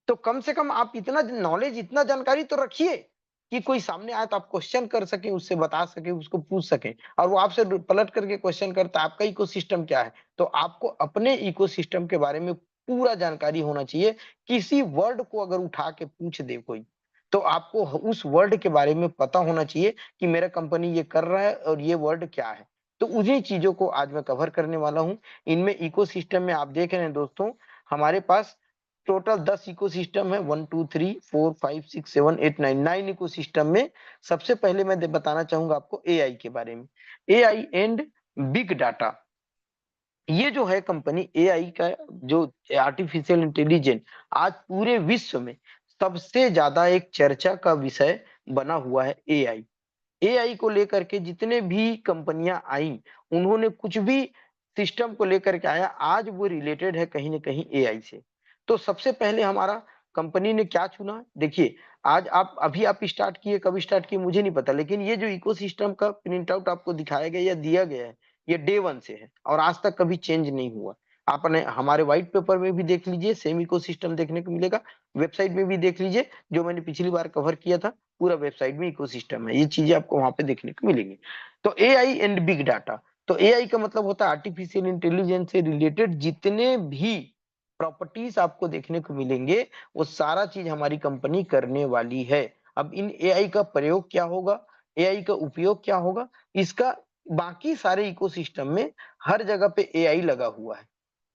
तो कम से कम आप इतना नॉलेज, इतना जानकारी तो रखिए कि कोई सामने आए तो आप क्वेश्चन कर सकें, उससे बता सकें, उसको पूछ सकें। और वो आपसे पलट करके क्वेश्चन करता है आपका इकोसिस्टम क्या है? तो आपको अपने इकोसिस्टम के बारे में पूरा जानकारी होना चाहिए। किसी वर्ड को अगर उठा के पूछ दे कोई, तो आपको उस वर्ड के बारे में पता होना चाहिए कि मेरा कंपनी ये कर रहा है और ये वर्ड क्या है। तो उन्हीं चीजों को आज मैं कवर करने वाला हूँ। इनमें इकोसिस्टम में आप देख रहे हैं दोस्तों, हमारे पास टोटल 10 इकोसिस्टम है। 1 2 3 4 5 6 7 8 9 9 इकोसिस्टम में सबसे पहले मैं बताना चाहूंगा आपको एआई के बारे में। एआई एंड बिग डाटा, ये जो है कंपनी एआई का, जो आर्टिफिशियल इंटेलिजेंस आज पूरे विश्व में सबसे ज्यादा एक चर्चा का विषय बना हुआ है। एआई एआई को लेकर के जितने भी कंपनियां आई, उन्होंने कुछ भी सिस्टम को लेकर के आया, आज वो रिलेटेड है कहीं ना कहीं एआई से। तो सबसे पहले हमारा कंपनी ने क्या चुना, देखिए आज आप अभी आप स्टार्ट किए, कब स्टार्ट किए मुझे नहीं पता, लेकिन ये जो इकोसिस्टम का प्रिंट आउट आपको दिखाया गया या दिया गया है, ये डे 1 से है और आज तक कभी चेंज नहीं हुआ। आपने हमारे व्हाइट पेपर में भी देख लीजिए, सेम इकोसिस्टम देखने को मिलेगा। वेबसाइट में भी देख लीजिए, जो मैंने पिछली बार कवर किया था, पूरा वेबसाइट में इकोसिस्टम है। ये चीजें आपको वहां पे देखने को मिलेंगी। तो एआई एंड बिग डाटा, तो एआई का मतलब होता है आर्टिफिशियल इंटेलिजेंस से रिलेटेड जितने भी प्रॉपर्टीज आपको देखने को मिलेंगे, वो सारा चीज हमारी कंपनी करने वाली है। अब इन एआई का प्रयोग क्या होगा, एआई का उपयोग क्या होगा, इसका बाकी सारे इकोसिस्टम में हर जगह पे एआई लगा हुआ है।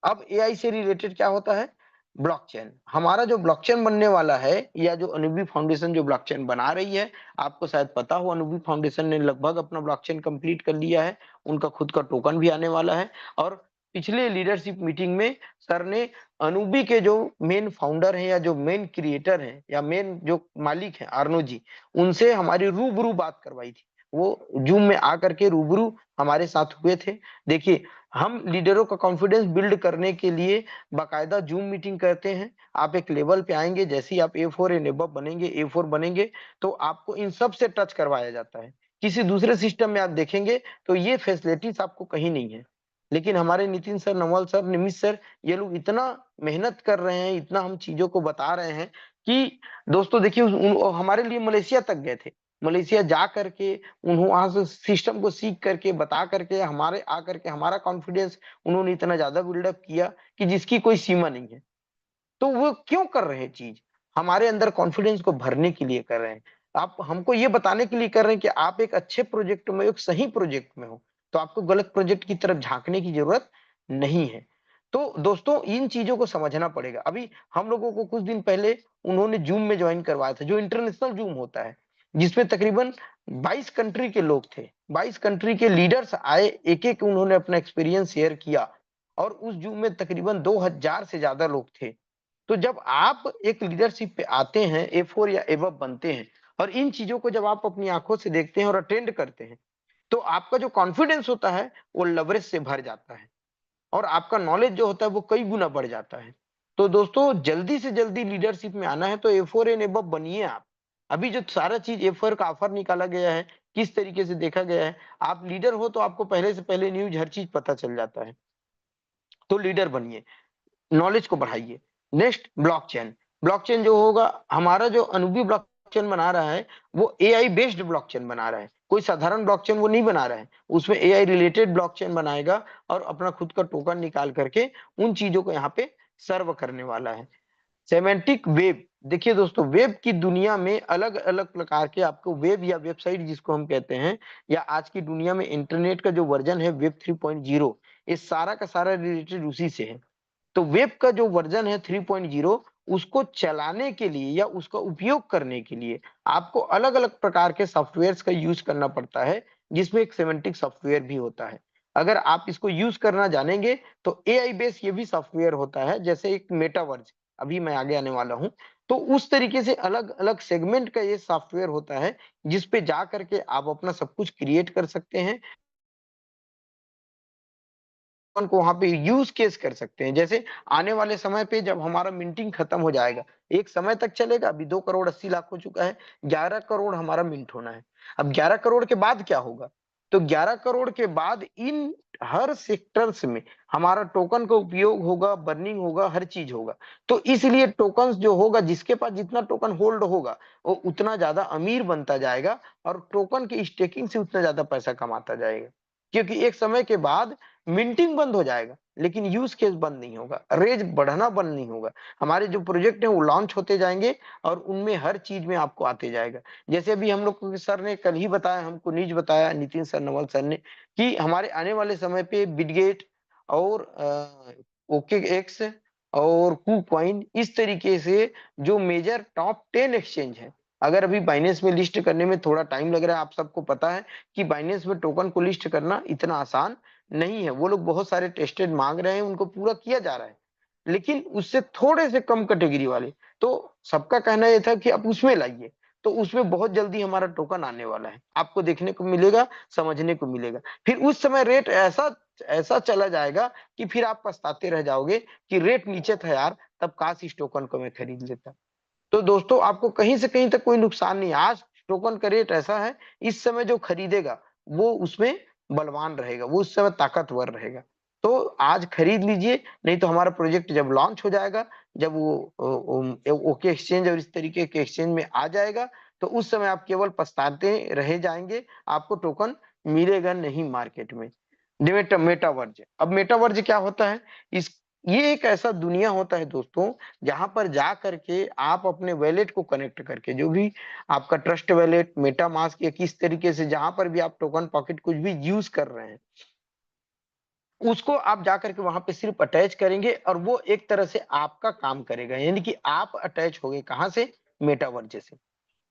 अब एआई से रिलेटेड क्या होता है, ब्लॉकचेन। हमारा जो ब्लॉकचेन बनने वाला है, या जो अनुबी फाउंडेशन जो ब्लॉकचेन बना रही है, आपको शायद पता हो अनुबी फाउंडेशन ने लगभग अपना ब्लॉकचेन कंप्लीट कर लिया है। उनका खुद का टोकन भी आने वाला है। और पिछले लीडरशिप मीटिंग में सर ने अनुबी के जो मेन फाउंडर हैं, या जो मेन क्रिएटर हैं, या मेन जो मालिक हैं आर्नो जी, उनसे हमारी रूबरू बात करवाई थी। वो जूम में आकर के रूबरू हमारे साथ हुए थे। देखिए, हम लीडरों का कॉन्फिडेंस बिल्ड करने के लिए बाकायदा जूम मीटिंग करते हैं। आप एक लेवल पे आएंगे, जैसे ही आप A4 एंड अबव बनेंगे, A4 बनेंगे, तो आपको इन सब से टच करवाया जाता है। किसी दूसरे सिस्टम में आप देखेंगे तो ये फैसिलिटीज आपको कहीं नहीं है। लेकिन हमारे नितिन सर, नवल सर, निमित सर, ये लोग इतना मेहनत कर रहे हैं, इतना हम चीजों को बता रहे हैं कि दोस्तों देखिए, हमारे लिए मलेशिया तक गए थे। मलेशिया जा करके उन्होंने वहां से सिस्टम को सीख करके, बता करके, हमारे आकर के हमारा कॉन्फिडेंस उन्होंने इतना ज्यादा बिल्डअप किया कि जिसकी कोई सीमा नहीं है। तो वो क्यों कर रहे हैं चीज, हमारे अंदर कॉन्फिडेंस को भरने के लिए कर रहे हैं। आप हमको ये बताने के लिए कर रहे हैं कि आप एक अच्छे प्रोजेक्ट में, एक सही प्रोजेक्ट में हो, तो आपको गलत प्रोजेक्ट की तरफ झांकने की जरूरत नहीं है। तो दोस्तों इन चीजों को समझना पड़ेगा। अभी हम लोगों को कुछ दिन पहले उन्होंने जूम में ज्वाइन करवाया था, जो इंटरनेशनल जूम होता है, जिसमें तकरीबन 22 कंट्री के लोग थे। 22 कंट्री के लीडर्स आए, एक एक उन्होंने अपना एक्सपीरियंस शेयर किया। और उस जूम में तकरीबन 2000 से ज्यादा लोग थे। तो जब आप एक लीडरशिप पे आते हैं, A4 या एबव बनते हैं, और इन चीजों को जब आप अपनी आंखों से देखते हैं और अटेंड करते हैं, तो आपका जो कॉन्फिडेंस होता है वो लेवरेज से भर जाता है, और आपका नॉलेज जो होता है वो कई गुना बढ़ जाता है। तो दोस्तों जल्दी से जल्दी लीडरशिप में आना है तो A4 एंड एबव बनिए आप। अभी जो सारा चीज A4 का ऑफर निकाला गया है, किस तरीके से देखा गया है, आप लीडर हो तो आपको पहले से पहले न्यूज हर चीज पता चल जाता है। तो लीडर बनिए, नॉलेज को बढ़ाइए। Next, blockchain. ब्लॉकचेन जो होगा, हमारा जो अनुबी ब्लॉकचेन बना रहा है, वो एआई बेस्ड ब्लॉकचेन बना रहा है। कोई साधारण ब्लॉकचेन वो नहीं बना रहा है, उसमें एआई रिलेटेड ब्लॉकचेन बनाएगा और अपना खुद का टोकन निकाल करके उन चीजों को यहाँ पे सर्व करने वाला है। सेमेंटिक वेब, देखिए दोस्तों, वेब की दुनिया में अलग अलग प्रकार के आपको वेब या वेबसाइट जिसको हम कहते हैं, या आज की दुनिया में इंटरनेट का जो वर्जन है वेब 3.0, ये सारा का सारा रिलेटेड उसी से है। तो वेब का जो वर्जन है 3.0, उसको चलाने के लिए या उसका उपयोग करने के लिए आपको अलग अलग प्रकार के सॉफ्टवेयर्स का यूज करना पड़ता है, जिसमें एक सिमेंटिक सॉफ्टवेयर भी होता है। अगर आप इसको यूज करना जानेंगे तो एआई बेस ये भी सॉफ्टवेयर होता है, जैसे एक मेटावर्स, अभी मैं आगे आने वाला हूं। तो उस तरीके से अलग अलग सेगमेंट का ये सॉफ्टवेयर होता है, जिसपे जा करके आप अपना सब कुछ क्रिएट कर सकते हैं। को वहां पे यूज केस कर सकते हैं। जैसे आने वाले समय पे जब हमारा मिंटिंग खत्म हो जाएगा, एक समय तक चलेगा, अभी 2 करोड़ 80 लाख हो चुका है, 11 करोड़ हमारा मिंट होना है। अब 11 करोड़ के बाद क्या होगा? तो 11 करोड़ के बाद इन हर सेक्टर्स में हमारा टोकन का उपयोग होगा, बर्निंग होगा, हर चीज होगा। तो इसलिए टोकन जो होगा, जिसके पास जितना टोकन होल्ड होगा वो उतना ज्यादा अमीर बनता जाएगा और टोकन की स्टेकिंग से उतना ज्यादा पैसा कमाता जाएगा। क्योंकि एक समय के बाद मिंटिंग बंद हो जाएगा लेकिन यूज केस बंद नहीं होगा, रेज बढ़ना बंद नहीं होगा। हमारे जो प्रोजेक्ट है वो लॉन्च होते जाएंगे और उनमें हर चीज में आपको आते जाएगा। जैसे अभी हम लोग को सर ने कल ही बताया, हमको न्यूज बताया नितिन सर, नवल सर ने, कि हमारे आने वाले समय पे बिटगेट और ओके एक्स और कुकॉइन, इस तरीके से जो मेजर टॉप 10 एक्सचेंज है, अगर अभी बाइनेंस में लिस्ट करने में थोड़ा टाइम लग रहा है, आप सबको पता है कि बाइनेंस में टोकन को लिस्ट करना इतना आसान नहीं है। वो लोग बहुत सारे टेस्टेड मांग रहे हैं, उनको पूरा किया जा रहा है, लेकिन उससे थोड़े से कम कैटेगरी वाले, तो सबका कहना यह था कि आप उसमें लाइए। तो उसमें बहुत जल्दी हमारा टोकन आने वाला है, आपको देखने को मिलेगा, समझने को मिलेगा। फिर उस समय रेट ऐसा ऐसा चला जाएगा कि फिर आप पछताते रह जाओगे कि रेट नीचे था यार, तब काश इस टोकन को मैं खरीद लेता। तो दोस्तों, आपको कहीं से कहीं तक कोई नुकसान नहीं। आज टोकन का रेट ऐसा है, इस समय जो खरीदेगा वो उसमें बलवान रहेगा, वो उस समय ताकतवर रहेगा। तो आज खरीद लीजिए, नहीं तो हमारा प्रोजेक्ट जब लॉन्च हो जाएगा, जब वो ओके एक्सचेंज और इस तरीके के एक्सचेंज में आ जाएगा, तो उस समय आप केवल पछताते रह जाएंगे, आपको टोकन मिलेगा नहीं मार्केट में। मेटावर्ज, अब मेटावर्ज क्या होता है? इस ये एक ऐसा दुनिया होता है दोस्तों, जहां पर जा करके आप अपने वैलेट को कनेक्ट करके, जो भी आपका ट्रस्ट वैलेट, मेटा मास्क या किस तरीके से जहां पर भी आप टोकन पॉकेट कुछ भी यूज कर रहे हैं, उसको आप जाकर के वहां पे सिर्फ अटैच करेंगे और वो एक तरह से आपका काम करेगा। यानी कि आप अटैच हो गए कहां से? मेटावर्ज से।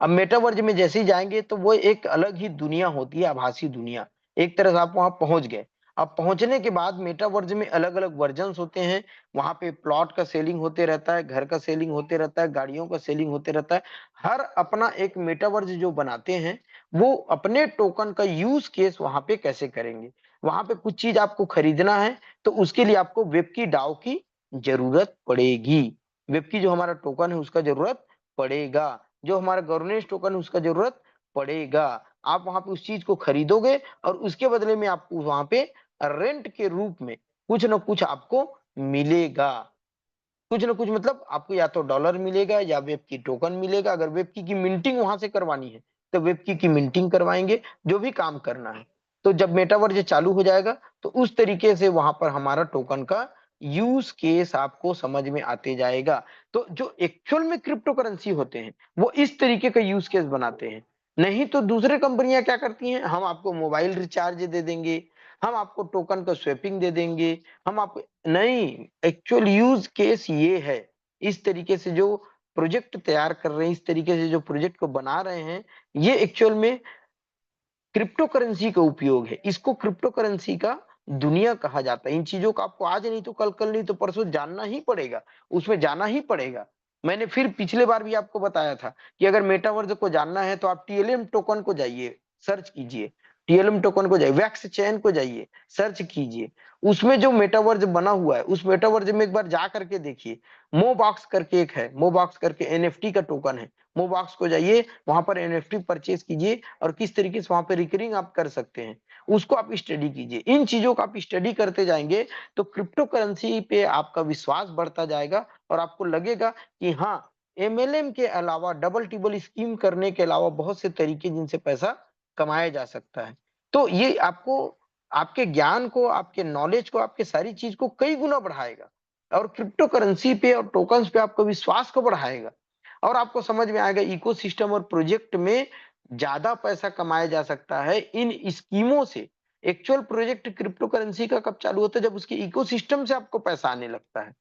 अब मेटावर्ज में जैसे ही जाएंगे तो वो एक अलग ही दुनिया होती है, आभासी दुनिया। एक तरह से आप वहां पहुंच गए। अब पहुंचने के बाद मेटावर्ज में अलग अलग वर्जन होते हैं, वहां पे प्लॉट का सेलिंग होते रहता है, घर का सेलिंग होते रहता है, गाड़ियों का सेलिंग होते रहता है। हर अपना एक मेटावर्ज जो बनाते हैं, वो अपने टोकन का यूज केस वहां पे कैसे करेंगे। वहां पे कुछ चीज आपको खरीदना है तो उसके लिए आपको वेब की डाउ की जरूरत पड़ेगी। वेब की जो हमारा टोकन है उसका जरूरत पड़ेगा, जो हमारा गवर्नेंस टोकन उसका जरूरत पड़ेगा। आप वहां पे उस चीज को खरीदोगे और उसके बदले में आपको वहां पे रेंट के रूप में कुछ ना कुछ आपको मिलेगा। कुछ ना कुछ मतलब आपको या तो डॉलर मिलेगा या वेबकी टोकन मिलेगा। अगर वेबकी की मिंटिंग वहां से करवानी है तो वेबकी की मिंटिंग करवाएंगे, जो भी काम करना है। तो जब मेटावर्स चालू हो जाएगा तो उस तरीके से वहां पर हमारा टोकन का यूज केस आपको समझ में आते जाएगा। तो जो एक्चुअल में क्रिप्टो करेंसी होते हैं वो इस तरीके का यूज केस बनाते हैं। नहीं तो दूसरे कंपनियां क्या करती हैं, हम आपको मोबाइल रिचार्ज दे देंगे, हम आपको टोकन का स्वैपिंग दे देंगे, हम आपको नहीं, एक्चुअल यूज केस ये है। इस तरीके से जो प्रोजेक्ट तैयार कर रहे हैं, इस तरीके से जो प्रोजेक्ट को बना रहे हैं, ये एक्चुअल में क्रिप्टो करेंसी का उपयोग है। इसको क्रिप्टो करेंसी का दुनिया कहा जाता है। इन चीजों का आपको आज नहीं तो कल नहीं तो परसों जानना ही पड़ेगा, उसमें जाना ही पड़ेगा। मैंने फिर पिछले बार भी आपको बताया था कि अगर मेटावर्स को जानना है तो आप टीएलएम टोकन को जाइए, सर्च कीजिए, टीएलएम टोकन को जाइए, वैक्स चेन को जाइए, सर्च कीजिए। उसमें जो मेटावर्स बना हुआ है उस मेटावर्स में एक बार जा करके देखिए। मोबॉक्स करके एक है, मोबॉक्स करके एनएफटी का टोकन है। मोबॉक्स को जाइए, वहां पर एनएफटी परचेज कीजिए और किस तरीके से वहां पे रिकरिंग आप कर सकते हैं, उसको आप स्टडी कीजिए। इन चीजों का आप स्टडी करते जाएंगे तो क्रिप्टो करेंसी पे आपका विश्वास बढ़ता जाएगा और आपको लगेगा कि हाँ, एमएलएम के अलावा, डबल टिबल स्कीम करने के अलावा बहुत से तरीके जिनसे पैसा कमाया जा सकता है। तो ये आपको, आपके ज्ञान को, आपके नॉलेज को, आपके सारी चीज को कई गुना बढ़ाएगा और क्रिप्टो करेंसी पे और टोकन्स पे आपको विश्वास को बढ़ाएगा। और आपको समझ में आएगा इकोसिस्टम और प्रोजेक्ट में ज्यादा पैसा कमाया जा सकता है इन स्कीमों से। एक्चुअल प्रोजेक्ट क्रिप्टो करेंसी का कब चालू होता है? जब उसके इकोसिस्टम से आपको पैसा आने लगता है।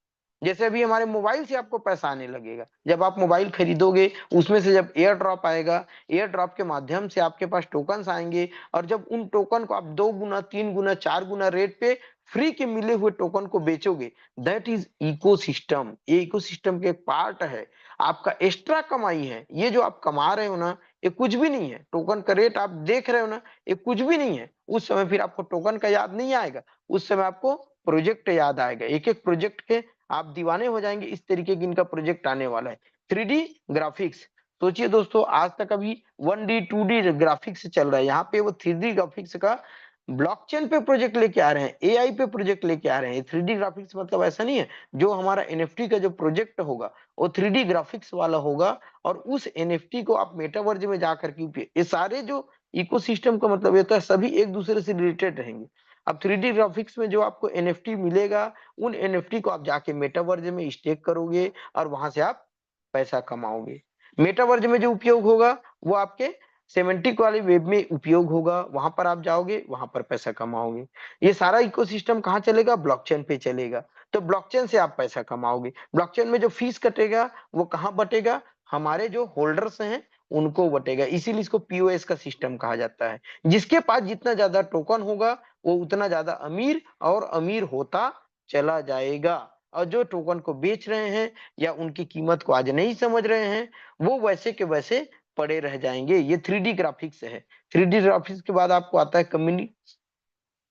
जैसे अभी हमारे मोबाइल से आपको पैसा आने लगेगा, जब आप मोबाइल खरीदोगे उसमें से जब एयर ड्रॉप आएगा, एयर ड्रॉप के माध्यम से आपके पास टोकन आएंगे और जब उन टोकन को आप 2 गुना, 3 गुना, 4 गुना रेट पे फ्री के मिले हुए टोकन को बेचोगे, दैट इज इकोसिस्टम। ये इकोसिस्टम के एक पार्ट है, आपका एक्स्ट्रा कमाई है। ये जो आप कमा रहे हो ना, ये कुछ भी नहीं है। टोकन का रेट आप देख रहे हो ना, ये कुछ भी नहीं है। उस समय फिर आपको टोकन का याद नहीं आएगा, उस समय आपको प्रोजेक्ट याद आएगा, एक-एक प्रोजेक्ट के आप दीवाने हो जाएँगे, इस तरीके की इनका प्रोजेक्ट आने वाला है। 3D ग्राफिक्स, सोचिए दोस्तों आज तक अभी 1D, 2D ग्राफिक्स चल रहा है, यहाँ पे वो 3D ग्राफिक्स का ब्लॉकचेन पे प्रोजेक्ट लेके आ रहे हैं, एआई पे प्रोजेक्ट लेके आ रहे हैं। 3D ग्राफिक्स मतलब ऐसा नहीं है, जो हमारा एनएफटी का जो प्रोजेक्ट होगा, वो 3D ग्राफिक्स वाला होगा और उस एनएफटी को आप मेटावर्स में जाकर के ये सारे जो इकोसिस्टम का मतलब ये होता है सभी एक दूसरे से रिलेटेड रहेंगे। अब 3D ग्राफिक्स में जो आपको एनएफटी मिलेगा, उन एनएफटी को आप जाके मेटावर्स में स्टेक करोगे और वहां से आप पैसा कमाओगे। मेटावर्स में जो उपयोग होगा वो आपके सेमेंटिक वाले वेब में उपयोग होगा, वहां पर आप जाओगे, वहां पर पैसा कमाओगे। ये सारा इकोसिस्टम कहाँ चलेगा? ब्लॉकचेन पे चलेगा। तो ब्लॉकचेन से आप पैसा कमाओगे। ब्लॉकचेन में जो फीस कटेगा वो कहाँ बटेगा? हमारे जो होल्डर्स हैं उनको बटेगा, इसीलिए इसको पीओएस का सिस्टम कहा जाता है। जिसके पास जितना ज्यादा टोकन होगा वो उतना ज्यादा अमीर और अमीर होता चला जाएगा, और जो टोकन को बेच रहे हैं या उनकी कीमत को आज नहीं समझ रहे हैं वो वैसे के वैसे पड़े रह जाएंगे। ये 3D ग्राफिक्स है। 3D ग्राफिक्स के बाद आपको आता है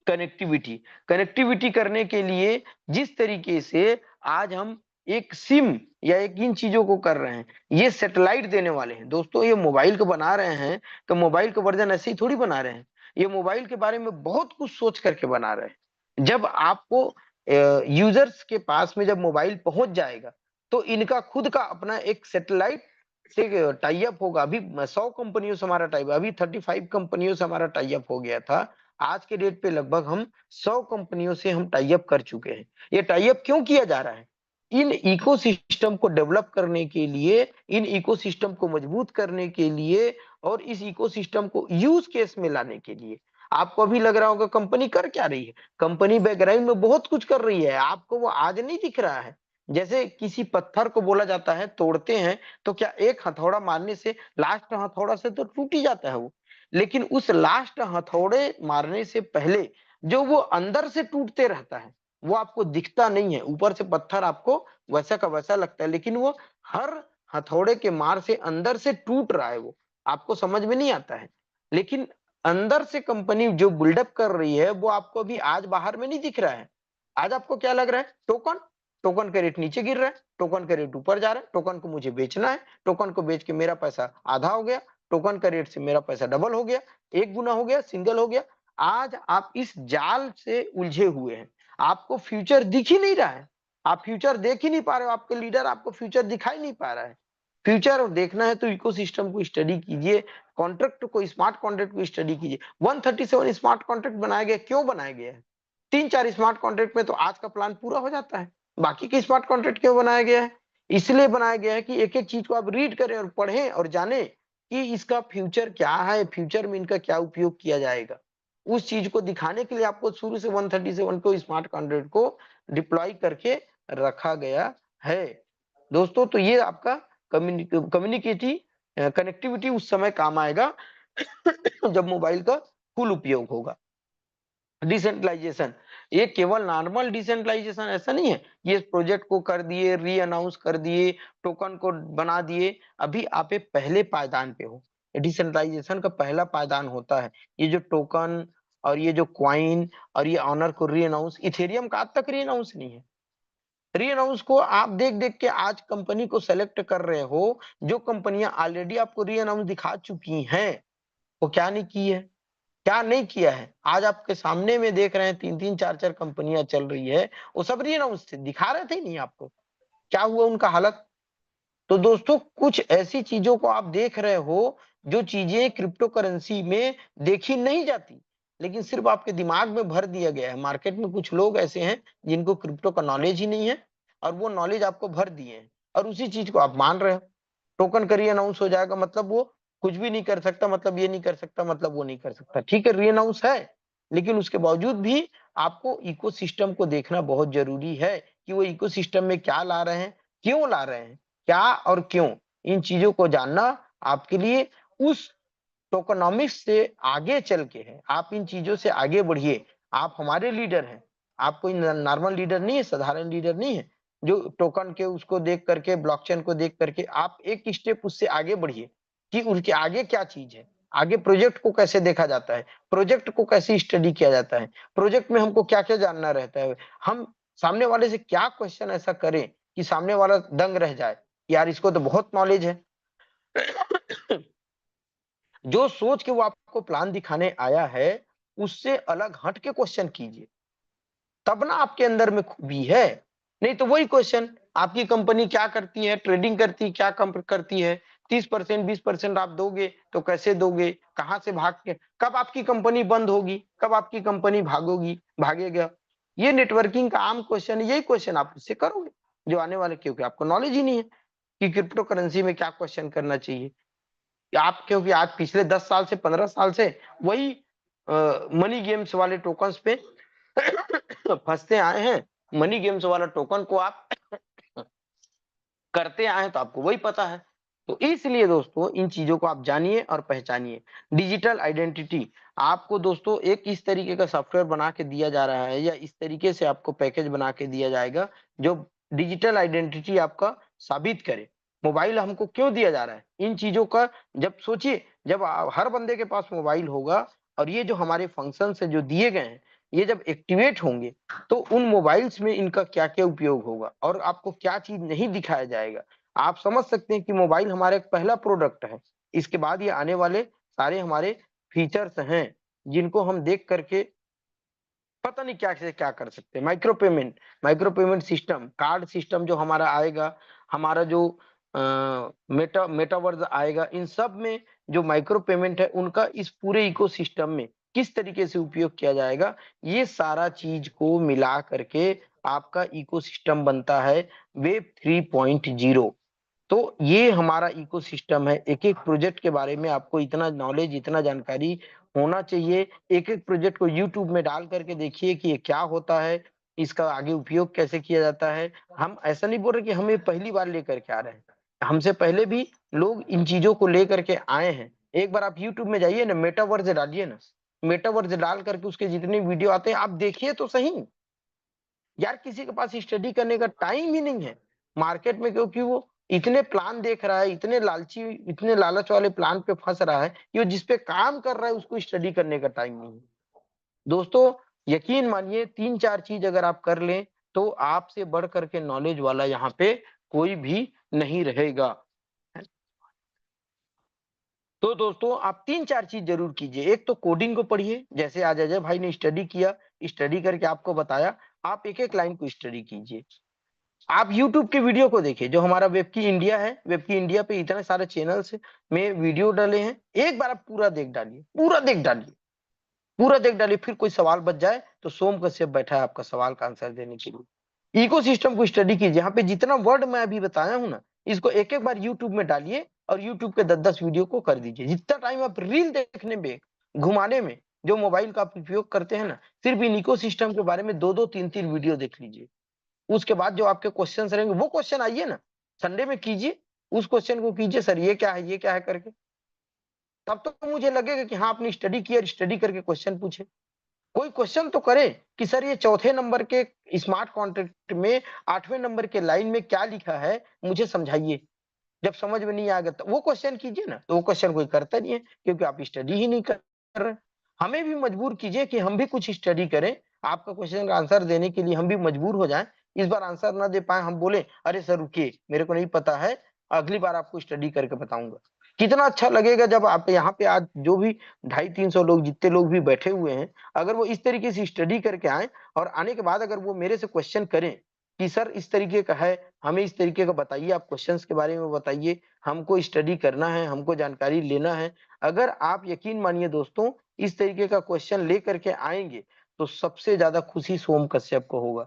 कनेक्टिविटी। कनेक्टिविटी करने के लिए जिस तरीके से आज हम एक सिम या एक इन चीजों को कर रहे हैं, ये सैटेलाइट देने वाले हैं। दोस्तों ये मोबाइल को बना रहे हैं तो मोबाइल का वर्जन ऐसे ही थोड़ी बना रहे हैं, ये मोबाइल के बारे में बहुत कुछ सोच करके बना रहे हैं। जब आपको यूजर्स के पास में जब मोबाइल पहुंच जाएगा तो इनका खुद का अपना एक सैटेलाइट से टाई अप होगा। अभी 100 कंपनियों से हमारा टाई अप, अभी 35 कंपनियों से हमारा टाई अप हो गया था। आज के डेट पे लगभग हम 100 कंपनियों से हम टाई अप कर चुके हैं। ये टाई अप क्यों किया जा रहा है? इन इकोसिस्टम को डेवलप करने के लिए, इन इकोसिस्टम को मजबूत करने के लिए और इस इकोसिस्टम को यूज केस में लाने के लिए। आपको अभी लग रहा होगा कंपनी कर क्या रही है? कंपनी बैकग्राउंड में बहुत कुछ कर रही है, आपको वो आज नहीं दिख रहा है। जैसे किसी पत्थर को बोला जाता है तोड़ते हैं, तो क्या एक हथौड़ा मारने से, लास्ट हथौड़ा से तो टूट ही जाता है वो, लेकिन उस लास्ट हथौड़े मारने से पहले जो वो अंदर से टूटते रहता है वो आपको दिखता नहीं है। ऊपर से पत्थर आपको वैसा का वैसा लगता है, लेकिन वो हर हथौड़े के मार से अंदर से टूट रहा है, वो आपको समझ में नहीं आता है। लेकिन अंदर से कंपनी जो बिल्डअप कर रही है वो आपको अभी आज बाहर में नहीं दिख रहा है। आज आपको क्या लग रहा है? टोकन, टोकन का रेट नीचे गिर रहा है, टोकन का रेट ऊपर जा रहा है, टोकन को मुझे बेचना है, टोकन को बेच के मेरा पैसा आधा हो गया, टोकन का रेट से मेरा पैसा डबल हो गया, एक गुना हो गया, सिंगल हो गया। आज आप इस जाल से उलझे हुए हैं, आपको फ्यूचर दिख ही नहीं रहा है, आप फ्यूचर देख ही नहीं पा रहे हो, आपके लीडर आपको फ्यूचर दिखाई नहीं पा रहा है। फ्यूचर देखना है तो इकोसिस्टम को स्टडी कीजिए, कॉन्ट्रैक्ट को, स्मार्ट कॉन्ट्रैक्ट को स्टडी कीजिए। 137 स्मार्ट कॉन्ट्रैक्ट बनाया गया, क्यों बनाया गया है? 3-4 स्मार्ट कॉन्ट्रैक्ट में तो आज का प्लान पूरा हो जाता है। बाकी के स्मार्ट कॉन्ट्रैक्ट क्यों बनाया गया है? इसलिए बनाया गया है कि एक-एक चीज को आप रीड करें और पढ़ें और जानें कि इसका फ्यूचर क्या है, फ्यूचर में इनका क्या उपयोग किया जाएगा। उस चीज को दिखाने के लिए आपको शुरू से 137 को स्मार्ट कॉन्ट्रैक्ट को डिप्लॉय करके रखा गया है। दोस्तों तो ये आपका कनेक्टिविटी उस समय काम आएगा जब मोबाइल का फुल उपयोग होगा। डिसेंट्रलाइजेशन, ये केवल नॉर्मल डिसेंट्रलाइजेशन ऐसा नहीं है, ये प्रोजेक्ट को कर दिए, री अनाउंस कर दिए, टोकन को बना दिए, अभी आप एक पहले पायदान पे हो। डिसेंट्रलाइजेशन का पहला पायदान होता है ये जो टोकन और ये जो क्वाइन और ये ऑनर को री अनाउंस। इथेरियम का आज तक री अनाउंस नहीं है। री अनाउंस को आप देख देख के आज कंपनी को सेलेक्ट कर रहे हो, जो कंपनियां ऑलरेडी आपको री अनाउंस दिखा चुकी हैं वो क्या नहीं की है, क्या नहीं किया है। आज आपके सामने में देख रहे हैं 3-3 4-4 कंपनियां चल रही है, वो सब री अनाउंस थे, दिखा रहे थे नहीं आपको, क्या हुआ उनका हालत। तो दोस्तों कुछ ऐसी चीजों को आप देख रहे हो जो चीजें क्रिप्टो करेंसी में देखी नहीं जाती, लेकिन सिर्फ आपके दिमाग में भर दिया गया है। मार्केट में कुछ लोग ऐसे हैं जिनको क्रिप्टो का नॉलेज ही नहीं है और वो नॉलेज आपको भर दिए हैं और उसी चीज को आप मान रहे हो। टोकन का री अनाउंस हो जाएगा मतलब वो कुछ भी नहीं कर सकता, मतलब ये नहीं कर सकता, मतलब वो नहीं कर सकता। ठीक है री अनाउंस है, लेकिन उसके बावजूद भी आपको इकोसिस्टम को देखना बहुत जरूरी है कि वो इकोसिस्टम में क्या ला रहे हैं, क्यों ला रहे हैं, क्या और क्यों। इन चीजों को जानना आपके लिए उस टोकनॉमिक्स से आगे चल के है। आप इन चीजों से आगे बढ़िए, आप हमारे लीडर हैं, आप कोई नॉर्मल लीडर नहीं है, साधारण लीडर नहीं है जो टोकन के उसको देख करके, ब्लॉकचेन को देख करके आप एक स्टेप उससे आगे बढ़िए कि उनके आगे क्या चीज है। आगे प्रोजेक्ट को कैसे देखा जाता है, प्रोजेक्ट को कैसे स्टडी किया जाता है, प्रोजेक्ट में हमको क्या क्या जानना रहता है, हम सामने वाले से क्या क्वेश्चन ऐसा करें कि सामने वाला दंग रह जाए, यार इसको तो बहुत नॉलेज है। जो सोच के वो आपको प्लान दिखाने आया है, उससे अलग हट के क्वेश्चन कीजिए, तब ना आपके अंदर में खूबी है। नहीं तो वही क्वेश्चन, आपकी कंपनी क्या करती है, ट्रेडिंग करती है, क्या करती है, 30% 20% आप दोगे तो कैसे दोगे, कहां से भाग के, कब आपकी कंपनी बंद होगी, कब आपकी कंपनी भागेगा। ये नेटवर्किंग का आम क्वेश्चन, यही क्वेश्चन आप उससे करोगे जो आने वाले, क्योंकि आपको नॉलेज ही नहीं है कि क्रिप्टो करेंसी में क्या क्वेश्चन करना चाहिए। आप क्योंकि आज पिछले 10 साल से 15 साल से वही मनी गेम्स वाले टोकन्स पे फंसते आए हैं, मनी गेम्स वाला टोकन को आप करते आए हैं, तो आपको वही पता है। तो इसलिए दोस्तों इन चीजों को आप जानिए और पहचानिए। डिजिटल आइडेंटिटी आपको दोस्तों एक इस तरीके का सॉफ्टवेयर बना के दिया जा रहा है, या इस तरीके से आपको पैकेज बना के दिया जाएगा जो डिजिटल आइडेंटिटी आपका साबित करे। मोबाइल हमको क्यों दिया जा रहा है, इन चीजों का जब सोचिए, जब हर बंदे के पास मोबाइल होगा और ये जो हमारे फंक्शन है जो दिए गए हैं, ये जब एक्टिवेट होंगे तो उन मोबाइल्स में इनका क्या क्या उपयोग होगा और आपको क्या चीज नहीं दिखाया जाएगा। आप समझ सकते हैं कि मोबाइल हमारा एक पहला प्रोडक्ट है, इसके बाद ये आने वाले सारे हमारे फीचर्स हैं जिनको हम देख करके पता नहीं क्या से क्या कर सकते हैं। Micro payment system, card system जो हमारा आएगा, हमारा जो मेटावर्स आएगा, इन सब में जो माइक्रो पेमेंट है उनका इस पूरे इकोसिस्टम में किस तरीके से उपयोग किया जाएगा, ये सारा चीज को मिला करके आपका इकोसिस्टम बनता है वेब 3.0। तो ये हमारा इकोसिस्टम है। एक-एक प्रोजेक्ट के बारे में आपको इतना नॉलेज, इतना जानकारी होना चाहिए। एक-एक प्रोजेक्ट को यूट्यूब में डाल करके देखिए कि ये क्या होता है, इसका आगे उपयोग कैसे किया जाता है। हम ऐसा नहीं बोल रहे कि हम ये पहली बार लेकर के आ रहे हैं। हमसे पहले भी लोग इन चीज़ों को लेकर के आए हैं। एक बार आप यूट्यूब में जाइए ना, मेटावर्स डालिए ना, मेटावर्स डाल करके उसके जितने वीडियो आते हैं आप देखिए तो सही। यार किसी के पास स्टडी करने का टाइम ही नहीं है मार्केट में, क्योंकि वो इतने प्लान देख रहा है, इतने लालची, इतने लालच वाले प्लान पे फंस रहा है कि वो जिस पे काम कर रहा है उसको स्टडी करने का टाइम नहीं है। दोस्तों यकीन मानिए 3-4 चीज अगर आप कर लें तो आपसे बढ़ करके नॉलेज वाला यहाँ पे कोई भी नहीं रहेगा। तो दोस्तों आप 3-4 चीज जरूर कीजिए। एक तो कोडिंग को पढ़िए, जैसे आज अजय भाई ने स्टडी किया, स्टडी करके आपको बताया, आप एक-एक लाइन को स्टडी कीजिए। आप यूट्यूब के वीडियो को देखिए, जो हमारा वेबकी इंडिया है, वेबकी इंडिया पे इतने सारे चैनल्स में वीडियो डाले हैं, एक बार आप पूरा देख डालिए, पूरा देख डालिए। फिर कोई सवाल बच जाए तो सोम कश्यप बैठा है आपका सवाल का आंसर देने के लिए। इकोसिस्टम को स्टडी कीजिए, यहाँ पे जितना वर्ड मैं अभी बताया हूँ ना, इसको एक एक बार यूट्यूब में डालिए और यूट्यूब के 10-10 वीडियो को कर दीजिए। जितना टाइम आप रील देखने में, घुमाने में, जो मोबाइल का आप उपयोग करते हैं ना, सिर्फ इन इकोसिस्टम के बारे में 2-2 3-3 वीडियो देख लीजिए। उसके बाद जो आपके क्वेश्चन रहेंगे वो क्वेश्चन आइए ना संडे में कीजिए, उस क्वेश्चन को कीजिए, सर ये क्या है करके, तब तो मुझे लगेगा कि हाँ आपने स्टडी किया, स्टडी करके क्वेश्चन पूछे। कोई क्वेश्चन तो करे कि सर ये चौथे नंबर के स्मार्ट कॉन्ट्रैक्ट में 8वें नंबर के लाइन में क्या लिखा है मुझे समझाइए। जब समझ में नहीं आएगा तो वो क्वेश्चन कीजिए ना, तो वो क्वेश्चन कोई करता नहीं है क्योंकि आप स्टडी ही नहीं कर रहे। हमें भी मजबूर कीजिए कि हम भी कुछ स्टडी करें, आपका क्वेश्चन का आंसर देने के लिए हम भी मजबूर हो जाएं। इस बार आंसर ना दे पाए, हम बोले अरे सर रुकिए मेरे को नहीं पता है, अगली बार आपको स्टडी करके बताऊंगा। कितना अच्छा लगेगा जब आप यहाँ पे आज जो भी 250-300 लोग, जितने लोग भी बैठे हुए हैं, अगर वो इस तरीके से स्टडी करके आए और आने के बाद अगर वो मेरे से क्वेश्चन करें कि सर इस तरीके का है, हमें इस तरीके का बताइए, आप क्वेश्चंस के बारे में बताइए, हमको स्टडी करना है, हमको जानकारी लेना है। अगर आप यकीन मानिए दोस्तों इस तरीके का क्वेश्चन लेकर के आएंगे तो सबसे ज्यादा खुशी सोम कश्यप को होगा